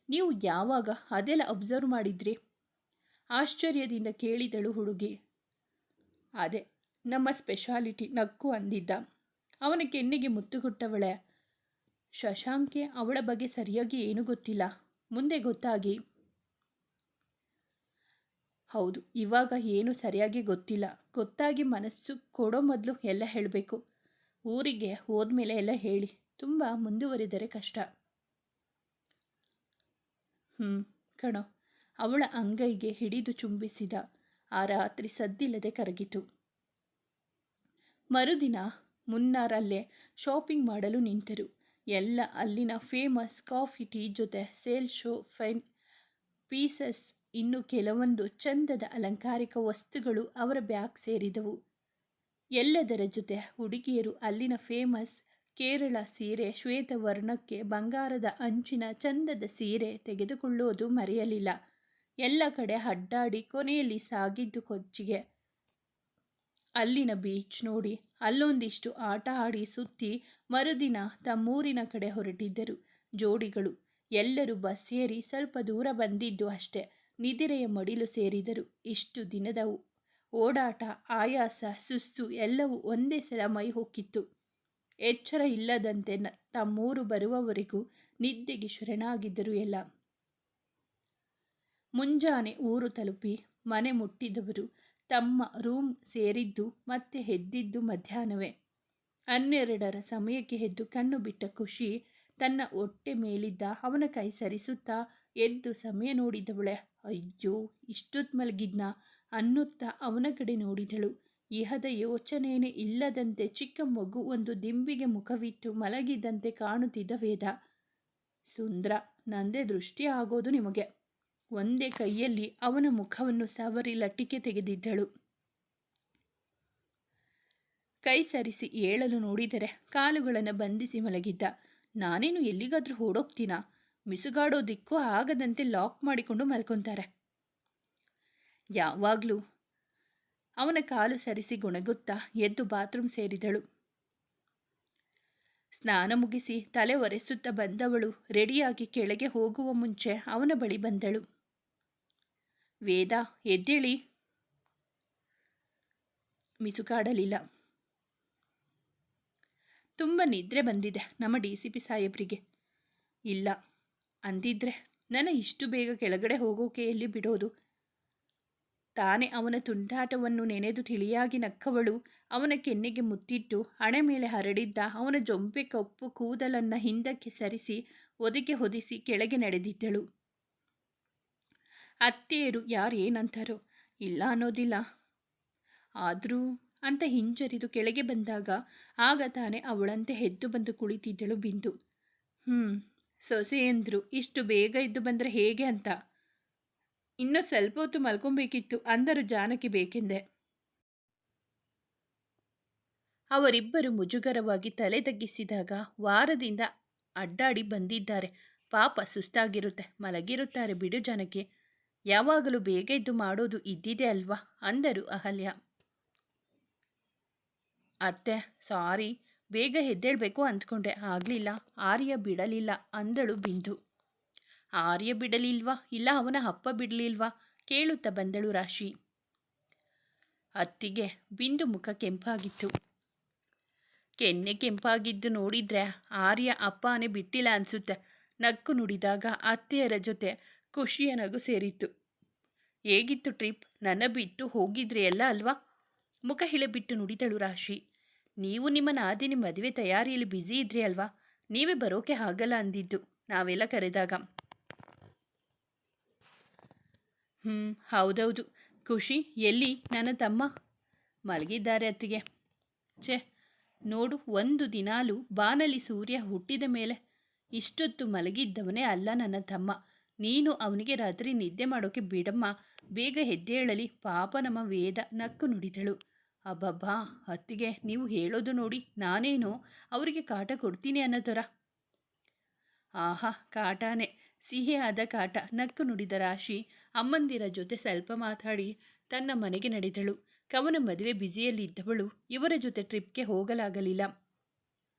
ನೀವು ಯಾವಾಗ ಅದೆಲ್ಲ ಅಬ್ಸರ್ವ್ ಮಾಡಿದ್ರಿ? ಆಶ್ಚರ್ಯದಿಂದ ಕೇಳಿದಳು ಹುಡುಗಿ. ಅದೇ ನಮ್ಮ ಸ್ಪೆಷಾಲಿಟಿ, ನಕ್ಕು ಅಂದಿದ್ದ. ಅವನ ಕೆನ್ನೆಗೆ ಮುತ್ತು ಕೊಟ್ಟವಳೆ. ಶಶಾಂಕ್ಗೆ ಅವಳ ಬಗ್ಗೆ ಸರಿಯಾಗಿ ಏನೂ ಗೊತ್ತಿಲ್ಲ. ಮುಂದೆ ಹೌದು, ಇವಾಗ ಏನು ಸರಿಯಾಗಿ ಗೊತ್ತಿಲ್ಲ. ಗೊತ್ತಾಗಿ ಮನಸ್ಸು ಕೊಡೋ ಮೊದಲು ಎಲ್ಲ ಹೇಳಬೇಕು. ಊರಿಗೆ ಹೋದ್ಮೇಲೆ ಎಲ್ಲ ಹೇಳಿ. ತುಂಬ ಮುಂದುವರಿದರೆ ಕಷ್ಟ. ಕಣೋ. ಅವಳ ಅಂಗೈಗೆ ಹಿಡಿದು ಚುಂಬಿಸಿದ. ಆ ರಾತ್ರಿ ಸದ್ದಿಲ್ಲದೆ ಕರಗಿತು. ಮರುದಿನ ಮುನ್ನಾರಲ್ಲೇ ಶಾಪಿಂಗ್ ಮಾಡಲು ನಿಂತರು. ಎಲ್ಲ ಅಲ್ಲಿನ ಫೇಮಸ್ ಕಾಫಿ ಟೀ ಜೊತೆ ಸೇಲ್ ಶೋ ಫೈನ್ ಪೀಸಸ್, ಇನ್ನು ಕೆಲವೊಂದು ಚಂದದ ಅಲಂಕಾರಿಕ ವಸ್ತುಗಳು ಅವರ ಬ್ಯಾಗ್ ಸೇರಿದವು. ಎಲ್ಲದರ ಜೊತೆ ಹುಡುಗಿಯರು ಅಲ್ಲಿನ ಫೇಮಸ್ ಕೇರಳ ಸೀರೆ, ಶ್ವೇತವರ್ಣಕ್ಕೆ ಬಂಗಾರದ ಅಂಚಿನ ಚಂದದ ಸೀರೆ ತೆಗೆದುಕೊಳ್ಳುವುದು ಮರೆಯಲಿಲ್ಲ. ಎಲ್ಲ ಕಡೆ ಅಡ್ಡಾಡಿ ಕೊನೆಯಲ್ಲಿ ಸಾಗಿದ್ದು ಕೊಚ್ಚಿಗೆ. ಅಲ್ಲಿನ ಬೀಚ್ ನೋಡಿ ಅಲ್ಲೊಂದಿಷ್ಟು ಆಟ ಆಡಿ ಸುತ್ತಿ ಮರುದಿನ ತಮ್ಮೂರಿನ ಕಡೆ ಹೊರಟಿದ್ದರು ಜೋಡಿಗಳು. ಎಲ್ಲರೂ ಬಸ್ ಏರಿ ಸ್ವಲ್ಪ ದೂರ ಬಂದಿದ್ದು ಅಷ್ಟೇ. ನಿದಿರೆಯ ಮಡಿಲು ಸೇರಿದರು. ಇಷ್ಟು ದಿನದ ಓಡಾಟ, ಆಯಾಸ, ಸುಸ್ತು ಎಲ್ಲವೂ ಒಂದೇ ಸಲ ಮೈ ಹೊಕ್ಕಿತ್ತು. ಎಚ್ಚರ ಇಲ್ಲದಂತೆ ತಮ್ಮೂರು ಬರುವವರೆಗೂ ನಿದ್ದೆಗೆ ಶರಣಾಗಿದ್ದರು ಎಲ್ಲ. ಮುಂಜಾನೆ ಊರು ತಲುಪಿ ಮನೆ ಮುಟ್ಟಿದವರು ತಮ್ಮ ರೂಮ್ ಸೇರಿದ್ದು ಮತ್ತೆ ಎದ್ದಿದ್ದು ಮಧ್ಯಾಹ್ನವೇ. 12ರ ಸಮಯಕ್ಕೆ ಎದ್ದು ಕಣ್ಣು ಬಿಟ್ಟ ಖುಷಿ ತನ್ನ ಹೊಟ್ಟೆ ಮೇಲಿದ್ದ ಅವನ ಕೈ ಸರಿಸುತ್ತಾ ಎದ್ದು ಸಮಯ ನೋಡಿದವಳೆ. ಅಯ್ಯೋ, ಇಷ್ಟೊತ್ತು ಮಲಗಿದ್ನ ಅನ್ನುತ್ತಾ ಅವನ ಕಡೆ ನೋಡಿದಳು. ಇಹದ ಯೋಚನೆಯೇ ಇಲ್ಲದಂತೆ ಚಿಕ್ಕ ಮಗು ಒಂದು ದಿಂಬಿಗೆ ಮುಖವಿಟ್ಟು ಮಲಗಿದಂತೆ ಕಾಣುತ್ತಿದ್ದ ವೇದ. ಸುಂದ್ರ, ನಂದೇ ದೃಷ್ಟಿ ಆಗೋದು ನಿಮಗೆ. ಒಂದೇ ಕೈಯಲ್ಲಿ ಅವನ ಮುಖವನ್ನು ಸವರಿ ಲಟ್ಟಿಕೆ ತೆಗೆದಿದ್ದಳು. ಕೈ ಸರಿಸಿ ಏಳಲು ನೋಡಿದರೆ ಕಾಲುಗಳನ್ನು ಬಂಧಿಸಿ ಮಲಗಿದ್ದ. ನಾನೇನು ಎಲ್ಲಿಗಾದರೂ ಓಡೋಗ್ತೀನಾ? ಮಿಸುಗಾಡೋದಿಕ್ಕೂ ಆಗದಂತೆ ಲಾಕ್ ಮಾಡಿಕೊಂಡು ಮಲ್ಕೊತಾರೆ. ಯಾವಾಗಲೂ ಅವನ ಕಾಲು ಸರಿಸಿ ಗೊಣಗುತ್ತಾ ಎದ್ದು ಬಾತ್ರೂಮ್ ಸೇರಿದಳು. ಸ್ನಾನ ಮುಗಿಸಿ ತಲೆ ಒರೆಸುತ್ತಾ ಬಂದವಳು ರೆಡಿಯಾಗಿ ಕೆಳಗೆ ಹೋಗುವ ಮುಂಚೆ ಅವನ ಬಳಿ ಬಂದಳು. ವೇದ, ಎದ್ದೇಳಿ. ಮಿಸುಕಾಡಲಿಲ್ಲ. ತುಂಬ ನಿದ್ರೆ ಬಂದಿದೆ ನಮ್ಮ DCP ಸಾಹೇಬ್ರಿಗೆ. ಇಲ್ಲ ಅಂದಿದ್ರೆ ನನ್ನ ಇಷ್ಟು ಬೇಗ ಕೆಳಗಡೆ ಹೋಗೋಕೆ ಎಲ್ಲಿ ಬಿಡೋದು? ತಾನೇ ಅವನ ತುಂಟಾಟವನ್ನು ನೆನೆದು ತಿಳಿಯಾಗಿ ನಕ್ಕವಳು ಅವನ ಕೆನ್ನೆಗೆ ಮುತ್ತಿಟ್ಟು ಹಣೆ ಮೇಲೆ ಹರಡಿದ್ದ ಅವನ ಜೊಂಪೆ ಕಪ್ಪು ಕೂದಲನ್ನು ಹಿಂದಕ್ಕೆ ಸರಿಸಿ ಒದಿಕೆ ಹೊದಿಸಿ ಕೆಳಗೆ ನಡೆದಿದ್ದಳು. ಅತ್ತೆಯರು ಯಾರೇನಂತಾರೋ ಇಲ್ಲ ಅನ್ನೋದಿಲ್ಲ, ಆದರೂ ಅಂತ ಹಿಂಜರಿದು ಕೆಳಗೆ ಬಂದಾಗ ಆಗ ತಾನೇ ಅವಳಂತೆ ಎದ್ದು ಬಂದು ಕುಳಿತಿದ್ದಳು ಬಿಂದು. ಸೊಸೆಯಂದ್ರು ಇಷ್ಟು ಬೇಗ ಎದ್ದು ಬಂದರೆ ಹೇಗೆ ಅಂತ. ಇನ್ನೂ ಸ್ವಲ್ಪ ಹೊತ್ತು ಮಲ್ಕೊಬೇಕಿತ್ತು ಅಂದರು ಜಾನಕಿ ಬೇಕೆಂದೆ. ಅವರಿಬ್ಬರು ಮುಜುಗರವಾಗಿ ತಲೆ ತಗ್ಗಿಸಿದಾಗ ವಾರದಿಂದ ಅಡ್ಡಾಡಿ ಬಂದಿದ್ದಾರೆ, ಪಾಪ ಸುಸ್ತಾಗಿರುತ್ತೆ, ಮಲಗಿರುತ್ತಾರೆ ಬಿಡು ಜಾನಕಿ, ಯಾವಾಗಲೂ ಬೇಗ ಎದ್ದು ಮಾಡೋದು ಇದ್ದಿದೆ ಅಲ್ವಾ ಅಂದರು ಅಹಲ್ಯ. ಅತ್ತೆ ಸಾರಿ, ಬೇಗ ಎದ್ದೇಳಬೇಕು ಅಂದ್ಕೊಂಡೆ, ಆಗಲಿಲ್ಲ, ಆರ್ಯ ಬಿಡಲಿಲ್ಲ ಅಂದಳು ಬಿಂದು. ಆರ್ಯ ಬಿಡಲಿಲ್ವಾ ಇಲ್ಲ ಅವನ ಅಪ್ಪ ಬಿಡಲಿಲ್ವಾ ಕೇಳುತ್ತಾ ಬಂದಳು ರಾಶಿ. ಅತ್ತಿಗೆ ಬಿಂದು ಮುಖ ಕೆಂಪಾಗಿತ್ತು. ಕೆನ್ನೆ ಕೆಂಪಾಗಿದ್ದು ನೋಡಿದ್ರೆ ಆರ್ಯ ಅಪ್ಪನೇ ಬಿಟ್ಟಿಲ್ಲ ಅನಿಸುತ್ತೆ. ನಕ್ಕು ನುಡಿದಾಗ ಅತ್ತೆಯರ ಜೊತೆ ಖುಷಿಯ ನಗು ಸೇರಿತ್ತು. ಹೇಗಿತ್ತು ಟ್ರಿಪ್? ನನ್ನ ಬಿಟ್ಟು ಹೋಗಿದ್ರಿ ಎಲ್ಲ ಅಲ್ವಾ? ಮುಖ ಹಿಳೆಬಿಟ್ಟು ನುಡಿದಳು ರಾಶಿ. ನೀವು ನಿಮ್ಮ ನಾದಿನಿ ಮದುವೆ ತಯಾರಿಯಲ್ಲಿ ಬ್ಯುಸಿ ಇದ್ರಿ ಅಲ್ವಾ? ನೀವೇ ಬರೋಕೆ ಆಗಲ್ಲ ಅಂದಿದ್ದು ನಾವೆಲ್ಲ ಕರೆದಾಗ. ಹೌದೌದು. ಖುಷಿ ಎಲ್ಲಿ? ನನ್ನ ತಮ್ಮ ಮಲಗಿದ್ದಾರೆ ಅತ್ತಿಗೆ. ಛೆ ನೋಡು, ಒಂದು ದಿನಾಲು ಬಾನಲಿ ಸೂರ್ಯ ಹುಟ್ಟಿದ ಮೇಲೆ ಇಷ್ಟೊತ್ತು ಮಲಗಿದ್ದವನೇ ಅಲ್ಲ ನನ್ನ ತಮ್ಮ. ನೀನು ಅವನಿಗೆ ರಾತ್ರಿ ನಿದ್ದೆ ಮಾಡೋಕೆ ಬಿಡಮ್ಮ, ಬೇಗ ಎದ್ದೇಳಲಿ ಪಾಪ ನಮ್ಮ ವೇದ ನಕ್ಕು ನುಡಿದಳು. ಅಬ್ಬಬ್ಬಾ ಅತ್ತಿಗೆ, ನೀವು ಹೇಳೋದು ನೋಡಿ ನಾನೇನೋ ಅವರಿಗೆ ಕಾಟ ಕೊಡ್ತೀನಿ ಅನ್ನೋ ಥರ. ಆಹಾ ಕಾಟಾನೆ, ಸಿಹಿಯಾದ ಕಾಟ, ನಕ್ಕು ನುಡಿದ ರಾಶಿ ಅಮ್ಮಂದಿರ ಜೊತೆ ಸ್ವಲ್ಪ ಮಾತಾಡಿ ತನ್ನ ಮನೆಗೆ ನಡೆದಳು. ಕವನ ಮದುವೆ ಬ್ಯುಸಿಯಲ್ಲಿದ್ದವಳು ಇವರ ಜೊತೆ ಟ್ರಿಪ್ಗೆ ಹೋಗಲಾಗಲಿಲ್ಲ.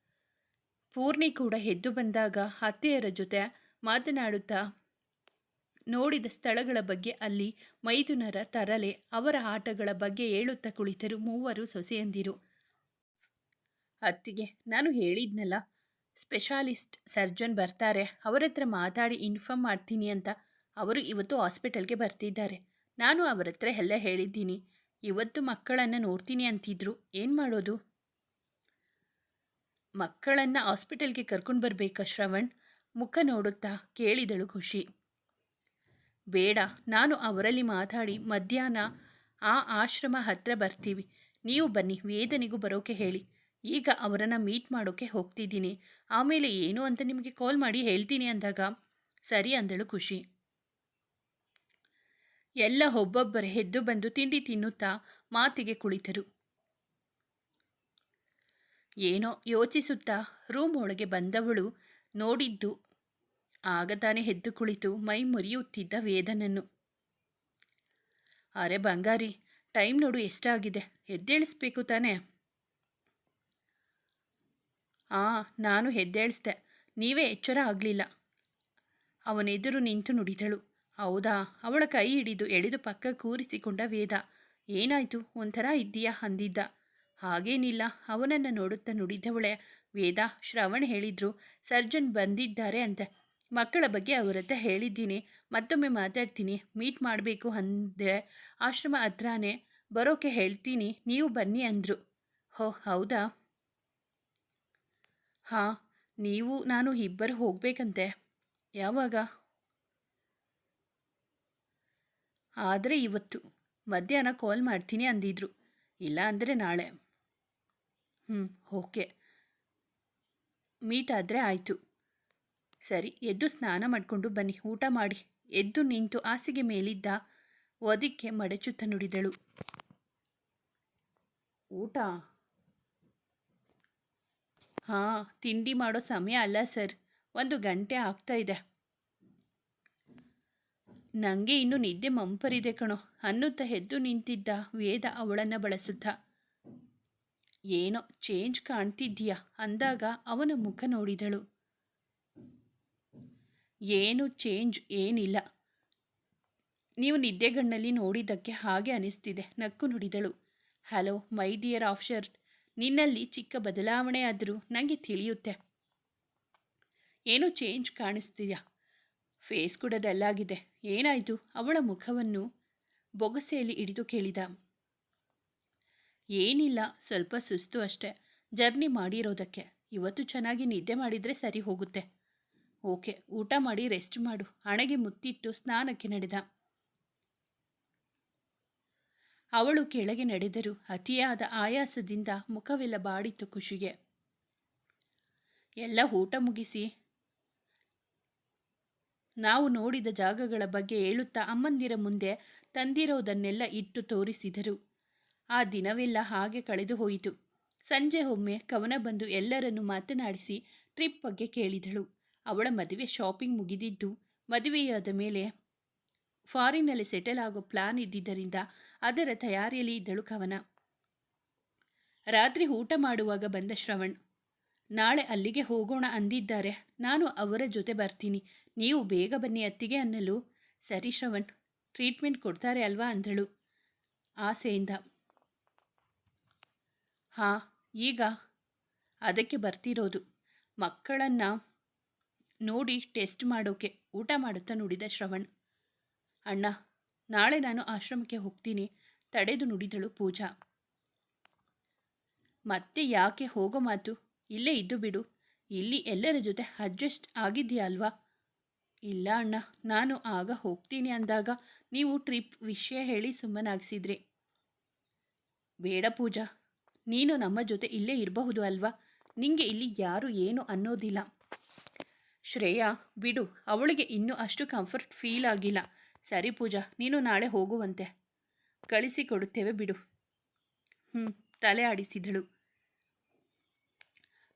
ಪೂರ್ಣಿ ಕೂಡ ಎದ್ದು ಬಂದಾಗ ಅತ್ತೆಯರ ಜೊತೆ ಮಾತನಾಡುತ್ತಾ ನೋಡಿದ ಸ್ಥಳಗಳ ಬಗ್ಗೆ, ಅಲ್ಲಿ ಮೈದುನರ ತರಲೆ, ಅವರ ಆಟಗಳ ಬಗ್ಗೆ ಹೇಳುತ್ತಾ ಕುಳಿತರು ಮೂವರು ಸೊಸೆಯಂದಿರು. ಅತ್ತಿಗೆ, ನಾನು ಹೇಳಿದ್ನಲ್ಲ, ಸ್ಪೆಷಾಲಿಸ್ಟ್ ಸರ್ಜನ್ ಬರ್ತಾರೆ, ಅವರ ಹತ್ರ ಮಾತಾಡಿ ಇನ್ಫಾರ್ಮ್ ಮಾಡ್ತೀನಿ ಅಂತ. ಅವರು ಇವತ್ತು ಹಾಸ್ಪಿಟಲ್ಗೆ ಬರ್ತಿದ್ದಾರೆ. ನಾನು ಅವರ ಹತ್ರ ಎಲ್ಲ ಹೇಳಿದ್ದೀನಿ. ಇವತ್ತು ಮಕ್ಕಳನ್ನು ನೋಡ್ತೀನಿ ಅಂತಿದ್ರು. ಏನು ಮಾಡೋದು? ಮಕ್ಕಳನ್ನು ಹಾಸ್ಪಿಟಲ್ಗೆ ಕರ್ಕೊಂಡು ಬರಬೇಕಾ ಶ್ರವಣ್? ಮುಖ ನೋಡುತ್ತಾ ಕೇಳಿದಳು ಖುಷಿ. ಬೇಡ, ನಾನು ಅವರಲ್ಲಿ ಮಾತಾಡಿ ಮಧ್ಯಾಹ್ನ ಆ ಆಶ್ರಮ ಹತ್ರ ಬರ್ತೀವಿ. ನೀವು ಬನ್ನಿ, ವೇದನಿಗೂ ಬರೋಕೆ ಹೇಳಿ. ಈಗ ಅವರನ್ನು ಮೀಟ್ ಮಾಡೋಕ್ಕೆ ಹೋಗ್ತಿದ್ದೀನಿ, ಆಮೇಲೆ ಏನು ಅಂತ ನಿಮಗೆ ಕಾಲ್ ಮಾಡಿ ಹೇಳ್ತೀನಿ ಅಂದಾಗ ಸರಿ ಅಂದಳು ಖುಷಿ. ಎಲ್ಲ ಒಬ್ಬೊಬ್ಬರೇ ಎದ್ದು ಬಂದು ತಿಂಡಿ ತಿನ್ನುತ್ತಾ ಮಾತಿಗೆ ಕುಳಿತರು. ಏನೋ ಯೋಚಿಸುತ್ತಾ ರೂಮ್ ಒಳಗೆ ಬಂದವಳು ನೋಡಿದ್ದು ಆಗ ತಾನೇ ಎದ್ದು ಕುಳಿತು ಮೈ ಮುರಿಯುತ್ತಿದ್ದ ವೇದನನ್ನು. ಅರೆ ಬಂಗಾರಿ, ಟೈಮ್ ನೋಡು ಎಷ್ಟಾಗಿದೆ, ಎದ್ದೇಳಿಸ್ಬೇಕು ತಾನೇ? ನಾನು ಎದ್ದೇಳಿಸ್ದೆ, ನೀವೇ ಎಚ್ಚರ ಆಗಲಿಲ್ಲ. ಅವನೆದುರು ನಿಂತು ನುಡಿದಳು. ಹೌದಾ? ಅವಳ ಕೈ ಹಿಡಿದು ಎಳೆದು ಪಕ್ಕ ಕೂರಿಸಿಕೊಂಡ ವೇದ. ಏನಾಯಿತು, ಒಂಥರ ಇದ್ದೀಯಾ ಅಂದಿದ್ದ. ಹಾಗೇನಿಲ್ಲ, ಅವನನ್ನು ನೋಡುತ್ತಾ ನುಡಿದವಳೆ. ವೇದ, ಶ್ರವಣ್ ಹೇಳಿದ್ರು ಸರ್ಜನ್ ಬಂದಿದ್ದಾರೆ ಅಂತೆ. ಮಕ್ಕಳ ಬಗ್ಗೆ ಅವರ ಹತ್ರ ಹೇಳಿದ್ದೀನಿ, ಮತ್ತೊಮ್ಮೆ ಮಾತಾಡ್ತೀನಿ. ಮೀಟ್ ಮಾಡಬೇಕು ಅಂದರೆ ಆಶ್ರಮ ಹತ್ರನೇ ಬರೋಕೆ ಹೇಳ್ತೀನಿ, ನೀವು ಬನ್ನಿ ಅಂದರು. ಹೌದಾ? ಹಾಂ, ನೀವು ನಾನು ಇಬ್ಬರು ಹೋಗಬೇಕಂತೆ. ಯಾವಾಗ? ಆದರೆ ಇವತ್ತು ಮಧ್ಯಾಹ್ನ ಕಾಲ್ ಮಾಡ್ತೀನಿ ಅಂದಿದ್ರು. ಇಲ್ಲ ಅಂದರೆ ನಾಳೆ. ಓಕೆ, ಮೀಟ್ ಆದರೆ ಆಯಿತು. ಸರಿ, ಎದ್ದು ಸ್ನಾನ ಮಾಡಿಕೊಂಡು ಬನ್ನಿ, ಊಟ ಮಾಡಿ. ಎದ್ದು ನಿಂತು ಹಾಸಿಗೆ ಮೇಲಿದ್ದ ಒದಿಕ್ಕೆ ಮಡಚುತ್ತ ನುಡಿದಳು. ಊಟ? ಹಾಂ, ತಿಂಡಿ ಮಾಡೋ ಸಮಯ ಅಲ್ಲ ಸರ್, 1 ಗಂಟೆ ಆಗ್ತಾ ಇದೆ. ನನಗೆ ಇನ್ನೂ ನಿದ್ದೆ ಮಂಪರಿದೆ ಕಣೋ ಅನ್ನುತ್ತಾ ಎದ್ದು ನಿಂತಿದ್ದ ವೇದ ಅವಳನ್ನು ಬಳಸುತ್ತಾ. ಏನೋ ಚೇಂಜ್ ಕಾಣ್ತಿದ್ದೀಯಾ ಅಂದಾಗ ಅವನ ಮುಖ ನೋಡಿದಳು. ಏನು ಚೇಂಜ್ ಏನಿಲ್ಲ, ನೀವು ನಿದ್ದೆಗಣ್ಣಲ್ಲಿ ನೋಡಿದ್ದಕ್ಕೆ ಹಾಗೆ ಅನಿಸ್ತಿದೆ ನಕ್ಕು ನುಡಿದಳು. ಹಲೋ ಮೈ ಡಿಯರ್ ಆಫೀಸರ್, ನಿನ್ನಲ್ಲಿ ಚಿಕ್ಕ ಬದಲಾವಣೆ ಆದರೂ ನನಗೆ ತಿಳಿಯುತ್ತೆ. ಏನೋ ಚೇಂಜ್ ಕಾಣಿಸ್ತೀಯಾ, ಫೇಸ್ ಕೂಡ ಡಲ್ ಆಗಿದೆ. ಏನಾಯಿತು? ಅವಳ ಮುಖವನ್ನು ಬೊಗಸೆಯಲ್ಲಿ ಹಿಡಿದು ಕೇಳಿದ. ಏನಿಲ್ಲ, ಸ್ವಲ್ಪ ಸುಸ್ತು ಅಷ್ಟೇ, ಜರ್ನಿ ಮಾಡಿರೋದಕ್ಕೆ. ಇವತ್ತು ಚೆನ್ನಾಗಿ ನಿದ್ದೆ ಮಾಡಿದರೆ ಸರಿ ಹೋಗುತ್ತೆ. ಓಕೆ, ಊಟ ಮಾಡಿ ರೆಸ್ಟ್ ಮಾಡು. ಹಣೆಗೆ ಮುತ್ತಿಟ್ಟು ಸ್ನಾನಕ್ಕೆ ನಡೆದ. ಅವಳು ಕೆಳಗೆ ನಡೆದರೂ ಅತಿಯಾದ ಆಯಾಸದಿಂದ ಮುಖವೆಲ್ಲ ಬಾಡಿತು ಖುಷಿಗೆ. ಎಲ್ಲ ಊಟ ಮುಗಿಸಿ ನಾವು ನೋಡಿದ ಜಾಗಗಳ ಬಗ್ಗೆ ಹೇಳುತ್ತಾ ಅಮ್ಮಂದಿರ ಮುಂದೆ ತಂದಿರೋದನ್ನೆಲ್ಲ ಇಟ್ಟು ತೋರಿಸಿದರು. ಆ ದಿನವೆಲ್ಲ ಹಾಗೆ ಕಳೆದು ಹೋಯಿತು. ಸಂಜೆ ಒಮ್ಮೆ ಕವನ ಬಂದು ಎಲ್ಲರನ್ನು ಮಾತನಾಡಿಸಿ ಟ್ರಿಪ್ ಬಗ್ಗೆ ಕೇಳಿದಳು. ಅವಳ ಮದುವೆ ಶಾಪಿಂಗ್ ಮುಗಿದಿದ್ದು, ಮದುವೆಯಾದ ಮೇಲೆ ಫಾರಿನ್ನಲ್ಲಿ ಸೆಟಲ್ ಆಗೋ ಪ್ಲಾನ್ ಇದ್ದಿದ್ದರಿಂದ ಅದರ ತಯಾರಿಯಲ್ಲಿ ಇದ್ದಳು ಕವನ. ರಾತ್ರಿ ಊಟ ಮಾಡುವಾಗ ಬಂದ ಶ್ರವಣ್. ನಾಳೆ ಅಲ್ಲಿಗೆ ಹೋಗೋಣ ಅಂದಿದ್ದಾರೆ, ನಾನು ಅವರ ಜೊತೆ ಬರ್ತೀನಿ, ನೀವು ಬೇಗ ಬನ್ನಿ ಅತ್ತಿಗೆ ಅನ್ನಲು, ಸರಿ ಶ್ರವಣ್, ಟ್ರೀಟ್ಮೆಂಟ್ ಕೊಡ್ತಾರೆ ಅಲ್ವಾ ಅಂದಳು ಆಸೆಯಿಂದ. ಹಾಂ, ಈಗ ಅದಕ್ಕೆ ಬರ್ತಿರೋದು, ಮಕ್ಕಳನ್ನು ನೋಡಿ ಟೆಸ್ಟ್ ಮಾಡೋಕೆ. ಊಟ ಮಾಡುತ್ತಾ ನುಡಿದ ಶ್ರವಣ್. ಅಣ್ಣ, ನಾಳೆ ನಾನು ಆಶ್ರಮಕ್ಕೆ ಹೋಗ್ತೀನಿ ತಡೆದು ನುಡಿದಳು ಪೂಜಾ. ಮತ್ತೆ ಯಾಕೆ ಹೋಗೋ ಮಾತು, ಇಲ್ಲೇ ಇದ್ದು ಬಿಡು, ಇಲ್ಲಿ ಎಲ್ಲರ ಜೊತೆ ಅಡ್ಜಸ್ಟ್ ಆಗಿದೆಯಾ ಅಲ್ವಾ? ಇಲ್ಲ ಅಣ್ಣ, ನಾನು ಆಗ ಹೋಗ್ತೀನಿ ಅಂದಾಗ ನೀವು ಟ್ರಿಪ್ ವಿಷಯ ಹೇಳಿ ಸುಮ್ಮನಾಗಿಸಿದ್ರಿ. ಬೇಡ ಪೂಜಾ, ನೀನು ನಮ್ಮ ಜೊತೆ ಇಲ್ಲೇ ಇರಬಹುದು ಅಲ್ವಾ? ನಿಂಗೆ ಇಲ್ಲಿ ಯಾರು ಏನು ಅನ್ನೋದಿಲ್ಲ. ಶ್ರೇಯಾ ಬಿಡು, ಅವಳಿಗೆ ಇನ್ನೂ ಅಷ್ಟು ಕಂಫರ್ಟ್ ಫೀಲ್ ಆಗಿಲ್ಲ. ಸರಿ ಪೂಜಾ, ನೀನು ನಾಳೆ ಹೋಗುವಂತೆ, ಕಳಿಸಿಕೊಡುತ್ತೇವೆ ಬಿಡು. ತಲೆ ಆಡಿಸಿದಳು.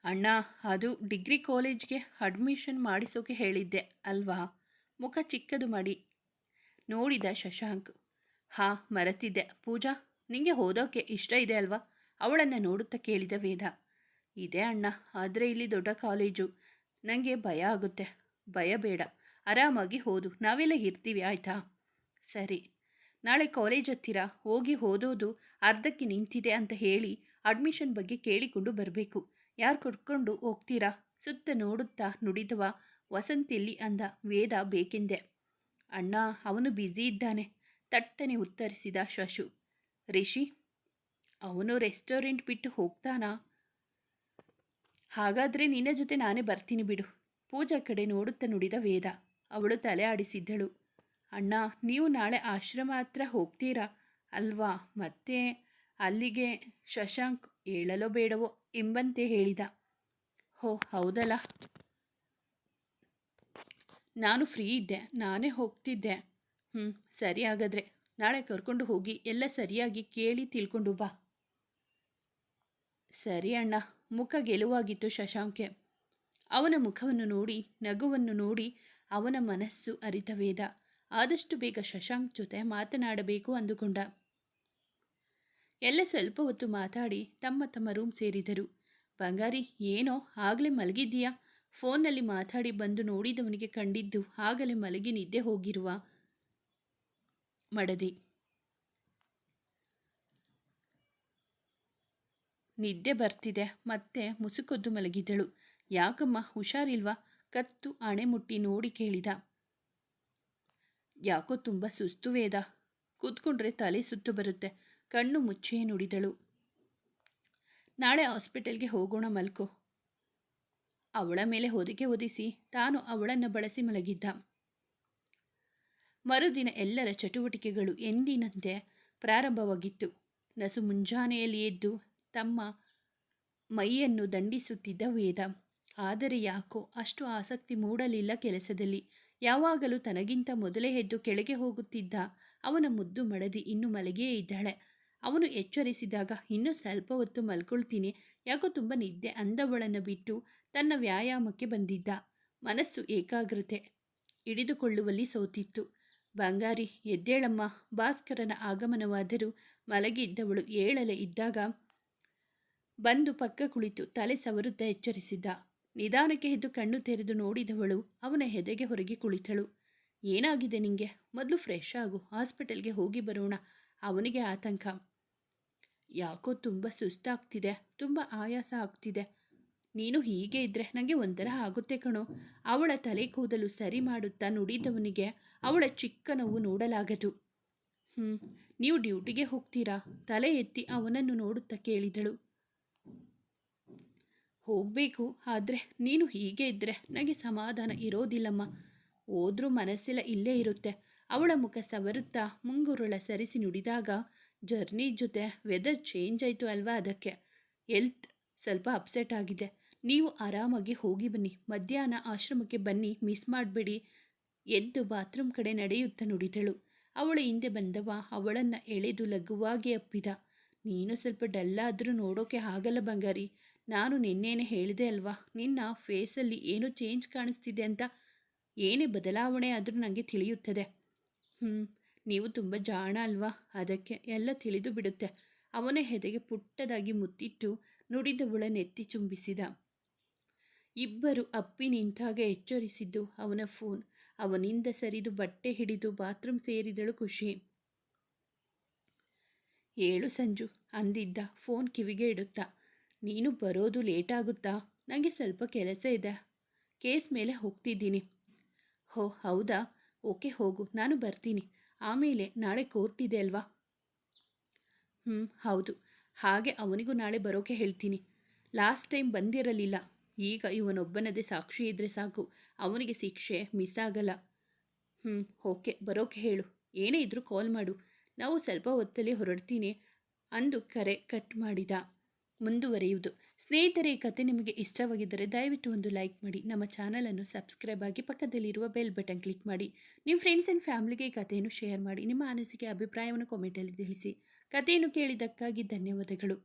ಅಣ್ಣ, ಅದು ಡಿಗ್ರಿ ಕಾಲೇಜ್ಗೆ ಅಡ್ಮಿಷನ್ ಮಾಡಿಸೋಕೆ ಹೇಳಿದ್ದೆ ಅಲ್ವಾ? ಮುಖ ಚಿಕ್ಕದು ಮಾಡಿ ನೋಡಿದ ಶಶಾಂಕ್. ಹಾಂ, ಮರೆತಿದ್ದೆ. ಪೂಜಾ, ನಿಂಗೆ ಓದೋಕ್ಕೆ ಇಷ್ಟ ಇದೆ ಅಲ್ವಾ? ಅವಳನ್ನು ನೋಡುತ್ತಾ ಕೇಳಿದ ವೇದ. ಇದೆ ಅಣ್ಣ, ಆದರೆ ಇಲ್ಲಿ ದೊಡ್ಡ ಕಾಲೇಜು, ನನಗೆ ಭಯ ಆಗುತ್ತೆ. ಭಯ ಬೇಡ, ಆರಾಮಾಗಿ ಓದು, ನಾವೆಲ್ಲ ಇರ್ತೀವಿ ಆಯಿತಾ? ಸರಿ. ನಾಳೆ ಕಾಲೇಜ್ ಹತ್ತಿರ ಹೋಗಿ ಓದೋದು ಅರ್ಧಕ್ಕೆ ನಿಂತಿದೆ ಅಂತ ಹೇಳಿ ಅಡ್ಮಿಷನ್ ಬಗ್ಗೆ ಕೇಳಿಕೊಂಡು ಬರಬೇಕು. ಯಾರು ಕರ್ಕೊಂಡು ಹೋಗ್ತೀರಾ? ಸುತ್ತ ನೋಡುತ್ತಾ ನುಡಿದವ ವಸಂತಿಯಲ್ಲಿ ಅಂದ ವೇದ ಬೇಕೆಂದೆ. ಅಣ್ಣ, ಅವನು ಬ್ಯುಸಿ ಇದ್ದಾನೆ, ತಟ್ಟನೆ ಉತ್ತರಿಸಿದ ಶಶು. ರಿಷಿ, ಅವನು ರೆಸ್ಟೋರೆಂಟ್ ಬಿಟ್ಟು ಹೋಗ್ತಾನಾ? ಹಾಗಾದರೆ ನಿನ್ನ ಜೊತೆ ನಾನೇ ಬರ್ತೀನಿ ಬಿಡು. ಪೂಜಾ ಕಡೆ ನೋಡುತ್ತಾ ನುಡಿದ ವೇದ. ಅವಳು ತಲೆ ಆಡಿಸಿದ್ದಳು. ಅಣ್ಣ, ನೀವು ನಾಳೆ ಆಶ್ರಮ ಹತ್ರ ಹೋಗ್ತೀರಾ ಅಲ್ವಾ? ಮತ್ತೆ ಅಲ್ಲಿಗೆ ಶಶಾಂಕ್ ಹೇಳಲೋ ಬೇಡವೋ ಎಂಬಂತೆ ಹೇಳಿದ. ಹೋ ಹೌದಲ್ಲ, ನಾನು ಫ್ರೀ ಇದ್ದೆ, ನಾನೇ ಹೋಗ್ತಿದ್ದೆ. ಸರಿ, ಹಾಗಾದರೆ ನಾಳೆ ಕರ್ಕೊಂಡು ಹೋಗಿ ಎಲ್ಲ ಸರಿಯಾಗಿ ಕೇಳಿ ತಿಳ್ಕೊಂಡು ಬಾ. ಸರಿ ಅಣ್ಣ. ಮುಖ ಗೆಲುವಾಗಿತ್ತು ಶಶಾಂಕ್ಗೆ. ಅವನ ಮುಖವನ್ನು ನೋಡಿ, ನಗುವನ್ನು ನೋಡಿ ಅವನ ಮನಸ್ಸು ಅರಿತ ವೇದ ಆದಷ್ಟು ಬೇಗ ಶಶಾಂಕ್ ಜೊತೆ ಮಾತನಾಡಬೇಕು ಅಂದುಕೊಂಡ. ಎಲ್ಲ ಸ್ವಲ್ಪ ಹೊತ್ತು ಮಾತಾಡಿ ತಮ್ಮ ತಮ್ಮ ರೂಮ್ ಸೇರಿದರು. ಬಂಗಾರಿ, ಏನೋ ಆಗಲೇ ಮಲಗಿದ್ದೀಯಾ? ಫೋನ್ನಲ್ಲಿ ಮಾತಾಡಿ ಬಂದು ನೋಡಿದವನಿಗೆ ಕಂಡಿದ್ದು ಆಗಲೇ ಮಲಗಿ ನಿದ್ದೆ ಹೋಗಿರುವ ಮಡದಿ. ನಿದ್ದೆ ಬರ್ತಿದೆ ಮತ್ತೆ ಮುಸುಕೊದ್ದು ಮಲಗಿದ್ದಳು. ಯಾಕಮ್ಮ, ಹುಷಾರಿಲ್ವಾ? ಕತ್ತು ಹಣೆ ಮುಟ್ಟಿ ನೋಡಿ ಕೇಳಿದ. ಯಾಕೋ ತುಂಬ ಸುಸ್ತು ವೇದ, ಕೂತ್ಕೊಂಡ್ರೆ ತಲೆ ಸುತ್ತು ಬರುತ್ತೆ. ಕಣ್ಣು ಮುಚ್ಚೇ ನುಡಿದಳು. ನಾಳೆ ಹಾಸ್ಪಿಟಲ್ಗೆ ಹೋಗೋಣ, ಮಲ್ಕೋ. ಅವಳ ಮೇಲೆ ಹೊದಿಕೆ ಹೊದಿಸಿ ತಾನು ಅವಳನ್ನು ಬಳಸಿ ಮಲಗಿದ್ದ. ಮರುದಿನ ಎಲ್ಲರ ಚಟುವಟಿಕೆಗಳು ಎಂದಿನಂತೆ ಪ್ರಾರಂಭವಾಗಿತ್ತು. ನಸು ಮುಂಜಾನೆಯಲ್ಲಿ ಎದ್ದು ತಮ್ಮ ಮೈಯನ್ನು ದಂಡಿಸುತ್ತಿದ್ದ ವೇದ. ಆದರೆ ಯಾಕೋ ಅಷ್ಟು ಆಸಕ್ತಿ ಮೂಡಲಿಲ್ಲ ಕೆಲಸದಲ್ಲಿ. ಯಾವಾಗಲೂ ತನಗಿಂತ ಮೊದಲೇ ಎದ್ದು ಕೆಳಗೆ ಹೋಗುತ್ತಿದ್ದ ಅವನ ಮುದ್ದು ಮಡದಿ ಇನ್ನೂ ಮಲಗಿಯೇ ಇದ್ದಾಳೆ. ಅವನು ಎಚ್ಚರಿಸಿದಾಗ ಇನ್ನೂ ಸ್ವಲ್ಪ ಹೊತ್ತು ಮಲ್ಕೊಳ್ತೀನಿ, ಯಾಕೋ ತುಂಬ ನಿದ್ದೆ ಅಂದವಳನ್ನು ಬಿಟ್ಟು ತನ್ನ ವ್ಯಾಯಾಮಕ್ಕೆ ಬಂದಿದ್ದ. ಮನಸ್ಸು ಏಕಾಗ್ರತೆ ಹಿಡಿದುಕೊಳ್ಳುವಲ್ಲಿ ಸೋತಿತ್ತು. ಬಂಗಾರಿ ಎದ್ದೇಳಮ್ಮ. ಭಾಸ್ಕರನ ಆಗಮನವಾದರೂ ಮಲಗಿದ್ದವಳು ಏಳಲೆ ಇದ್ದಾಗ ಬಂದು ಪಕ್ಕ ಕುಳಿತು ತಲೆ ಸವರುತ್ತಾ ಎಚ್ಚರಿಸಿದ್ದ. ನಿಧಾನಕ್ಕೆ ಎದ್ದು ಕಣ್ಣು ತೆರೆದು ನೋಡಿದವಳು ಅವನ ಎದೆಗೆ ಹೊರಗೆ ಕುಳಿತಳು. ಏನಾಗಿದೆ ನಿಂಗೆ? ಮೊದಲು ಫ್ರೆಶ್ ಆಗು, ಹಾಸ್ಪಿಟಲ್ಗೆ ಹೋಗಿ ಬರೋಣ. ಅವನಿಗೆ ಆತಂಕ. ಯಾಕೋ ತುಂಬ ಸುಸ್ತಾಗ್ತಿದೆ, ತುಂಬ ಆಯಾಸ ಆಗ್ತಿದೆ. ನೀನು ಹೀಗೆ ಇದ್ದರೆ ನನಗೆ ಒಂಥರ ಆಗುತ್ತೆ ಕಣೋ. ಅವಳ ತಲೆ ಕೂದಲು ಸರಿ ಮಾಡುತ್ತಾ ನುಡಿದವನಿಗೆ ಅವಳ ಚಿಕ್ಕ ನೋವು ನೋಡಲಾಗದು. ನೀವು ಡ್ಯೂಟಿಗೆ ಹೋಗ್ತೀರಾ? ತಲೆ ಎತ್ತಿ ಅವನನ್ನು ನೋಡುತ್ತಾ ಕೇಳಿದಳು. ಹೋಗಬೇಕು, ಆದರೆ ನೀನು ಹೀಗೆ ಇದ್ದರೆ ನನಗೆ ಸಮಾಧಾನ ಇರೋದಿಲ್ಲಮ್ಮ. ಹೋದ್ರೂ ಮನಸ್ಸೆಲ್ಲ ಇಲ್ಲೇ ಇರುತ್ತೆ. ಅವಳ ಮುಖ ಸವರುತ್ತಾ ಮುಂಗುರುಳ ಸರಿಸಿ ನುಡಿದಾಗ, ಜರ್ನಿ ಜೊತೆ ವೆದರ್ ಚೇಂಜ್ ಆಯಿತು ಅಲ್ವಾ, ಅದಕ್ಕೆ ಹೆಲ್ತ್ ಸ್ವಲ್ಪ ಅಪ್ಸೆಟ್ ಆಗಿದೆ. ನೀವು ಆರಾಮಾಗಿ ಹೋಗಿ ಬನ್ನಿ. ಮಧ್ಯಾಹ್ನ ಆಶ್ರಮಕ್ಕೆ ಬನ್ನಿ, ಮಿಸ್ ಮಾಡಬೇಡಿ. ಎದ್ದು ಬಾತ್ರೂಮ್ ಕಡೆ ನಡೆಯುತ್ತಾ ನುಡಿದಳು. ಅವಳ ಹಿಂದೆ ಬಂದವ ಅವಳನ್ನು ಎಳೆದು ಲಘುವಾಗಿ ಅಪ್ಪಿದ. ನೀನು ಸ್ವಲ್ಪ ಡಲ್ಲಾದರೂ ನೋಡೋಕೆ ಆಗಲ್ಲ ಬಂಗಾರಿ. ನಾನು ನಿನ್ನೇನೆ ಹೇಳಿದೆ ಅಲ್ವಾ, ನಿನ್ನ ಫೇಸಲ್ಲಿ ಏನೋ ಚೇಂಜ್ ಕಾಣಿಸ್ತಿದೆ ಅಂತ. ಏನೇ ಬದಲಾವಣೆ ಆದರೂ ನನಗೆ ತಿಳಿಯುತ್ತದೆ. ನೀವು ತುಂಬ ಜಾಣ ಅಲ್ವಾ, ಅದಕ್ಕೆ ಎಲ್ಲ ತಿಳಿದು ಬಿಡುತ್ತೆ. ಅವನ ಹೆದೆಗೆ ಪುಟ್ಟದಾಗಿ ಮುತ್ತಿಟ್ಟು ನುಡಿದವಳ ನೆತ್ತಿ ಚುಂಬಿಸಿದ. ಇಬ್ಬರು ಅಪ್ಪಿ ನಿಂತಾಗ ಎಚ್ಚರಿಸಿದ್ದು ಅವನ ಫೋನ್. ಅವನಿಂದ ಸರಿದು ಬಟ್ಟೆ ಹಿಡಿದು ಬಾತ್ರೂಮ್ ಸೇರಿದಳು ಖುಷಿ. ಏಳು ಸಂಜು ಅಂದಿದ್ದ ಫೋನ್ ಕಿವಿಗೆ ಇಡುತ್ತಾ. ನೀನು ಬರೋದು ಲೇಟ್ ಆಗುತ್ತಾ? ನನಗೆ ಸ್ವಲ್ಪ ಕೆಲಸ ಇದೆ, ಕೇಸ್ ಮೇಲೆ ಹೋಗ್ತಿದ್ದೀನಿ. ಹೌದಾ, ಓಕೆ ಹೋಗು, ನಾನು ಬರ್ತೀನಿ. ಆಮೇಲೆ ನಾಳೆ ಕೋರ್ಟ್ ಇದೆ ಅಲ್ವಾ? ಹೌದು. ಹಾಗೆ ಅವನಿಗೂ ನಾಳೆ ಬರೋಕೆ ಹೇಳ್ತೀನಿ. ಲಾಸ್ಟ್ ಟೈಮ್ ಬಂದಿರಲಿಲ್ಲ. ಈಗ ಇವನೊಬ್ಬನದೇ ಸಾಕ್ಷಿ ಇದ್ದರೆ ಸಾಕು, ಅವನಿಗೆ ಶಿಕ್ಷೆ ಮಿಸ್ ಆಗಲ್ಲ. ಓಕೆ, ಬರೋಕೆ ಹೇಳು. ಏನೇ ಇದ್ರೂ ಕಾಲ್ ಮಾಡು. ನಾವು ಸ್ವಲ್ಪ ಹೊತ್ತಲ್ಲಿ ಹೊರಡ್ತೀನಿ ಅಂದು ಕರೆ ಕಟ್ ಮಾಡಿದ. ಮುಂದುವರಿಯುವುದು. ಸ್ನೇಹಿತರೆ, ಈ ಕತೆ ನಿಮಗೆ ಇಷ್ಟವಾಗಿದ್ದರೆ ದಯವಿಟ್ಟು ಒಂದು ಲೈಕ್ ಮಾಡಿ, ನಮ್ಮ ಚಾನಲನ್ನು ಸಬ್ಸ್ಕ್ರೈಬ್ ಆಗಿ ಪಕ್ಕದಲ್ಲಿರುವ ಬೆಲ್ ಬಟನ್ ಕ್ಲಿಕ್ ಮಾಡಿ. ನಿಮ್ಮ ಫ್ರೆಂಡ್ಸ್ ಆ್ಯಂಡ್ ಫ್ಯಾಮಿಲಿಗೆ ಈ ಕಥೆಯನ್ನು ಶೇರ್ ಮಾಡಿ. ನಿಮ್ಮ ಅನಿಸಿಕೆ ಅಭಿಪ್ರಾಯವನ್ನು ಕಾಮೆಂಟಲ್ಲಿ ತಿಳಿಸಿ. ಕಥೆಯನ್ನು ಕೇಳಿದ್ದಕ್ಕಾಗಿ ಧನ್ಯವಾದಗಳು.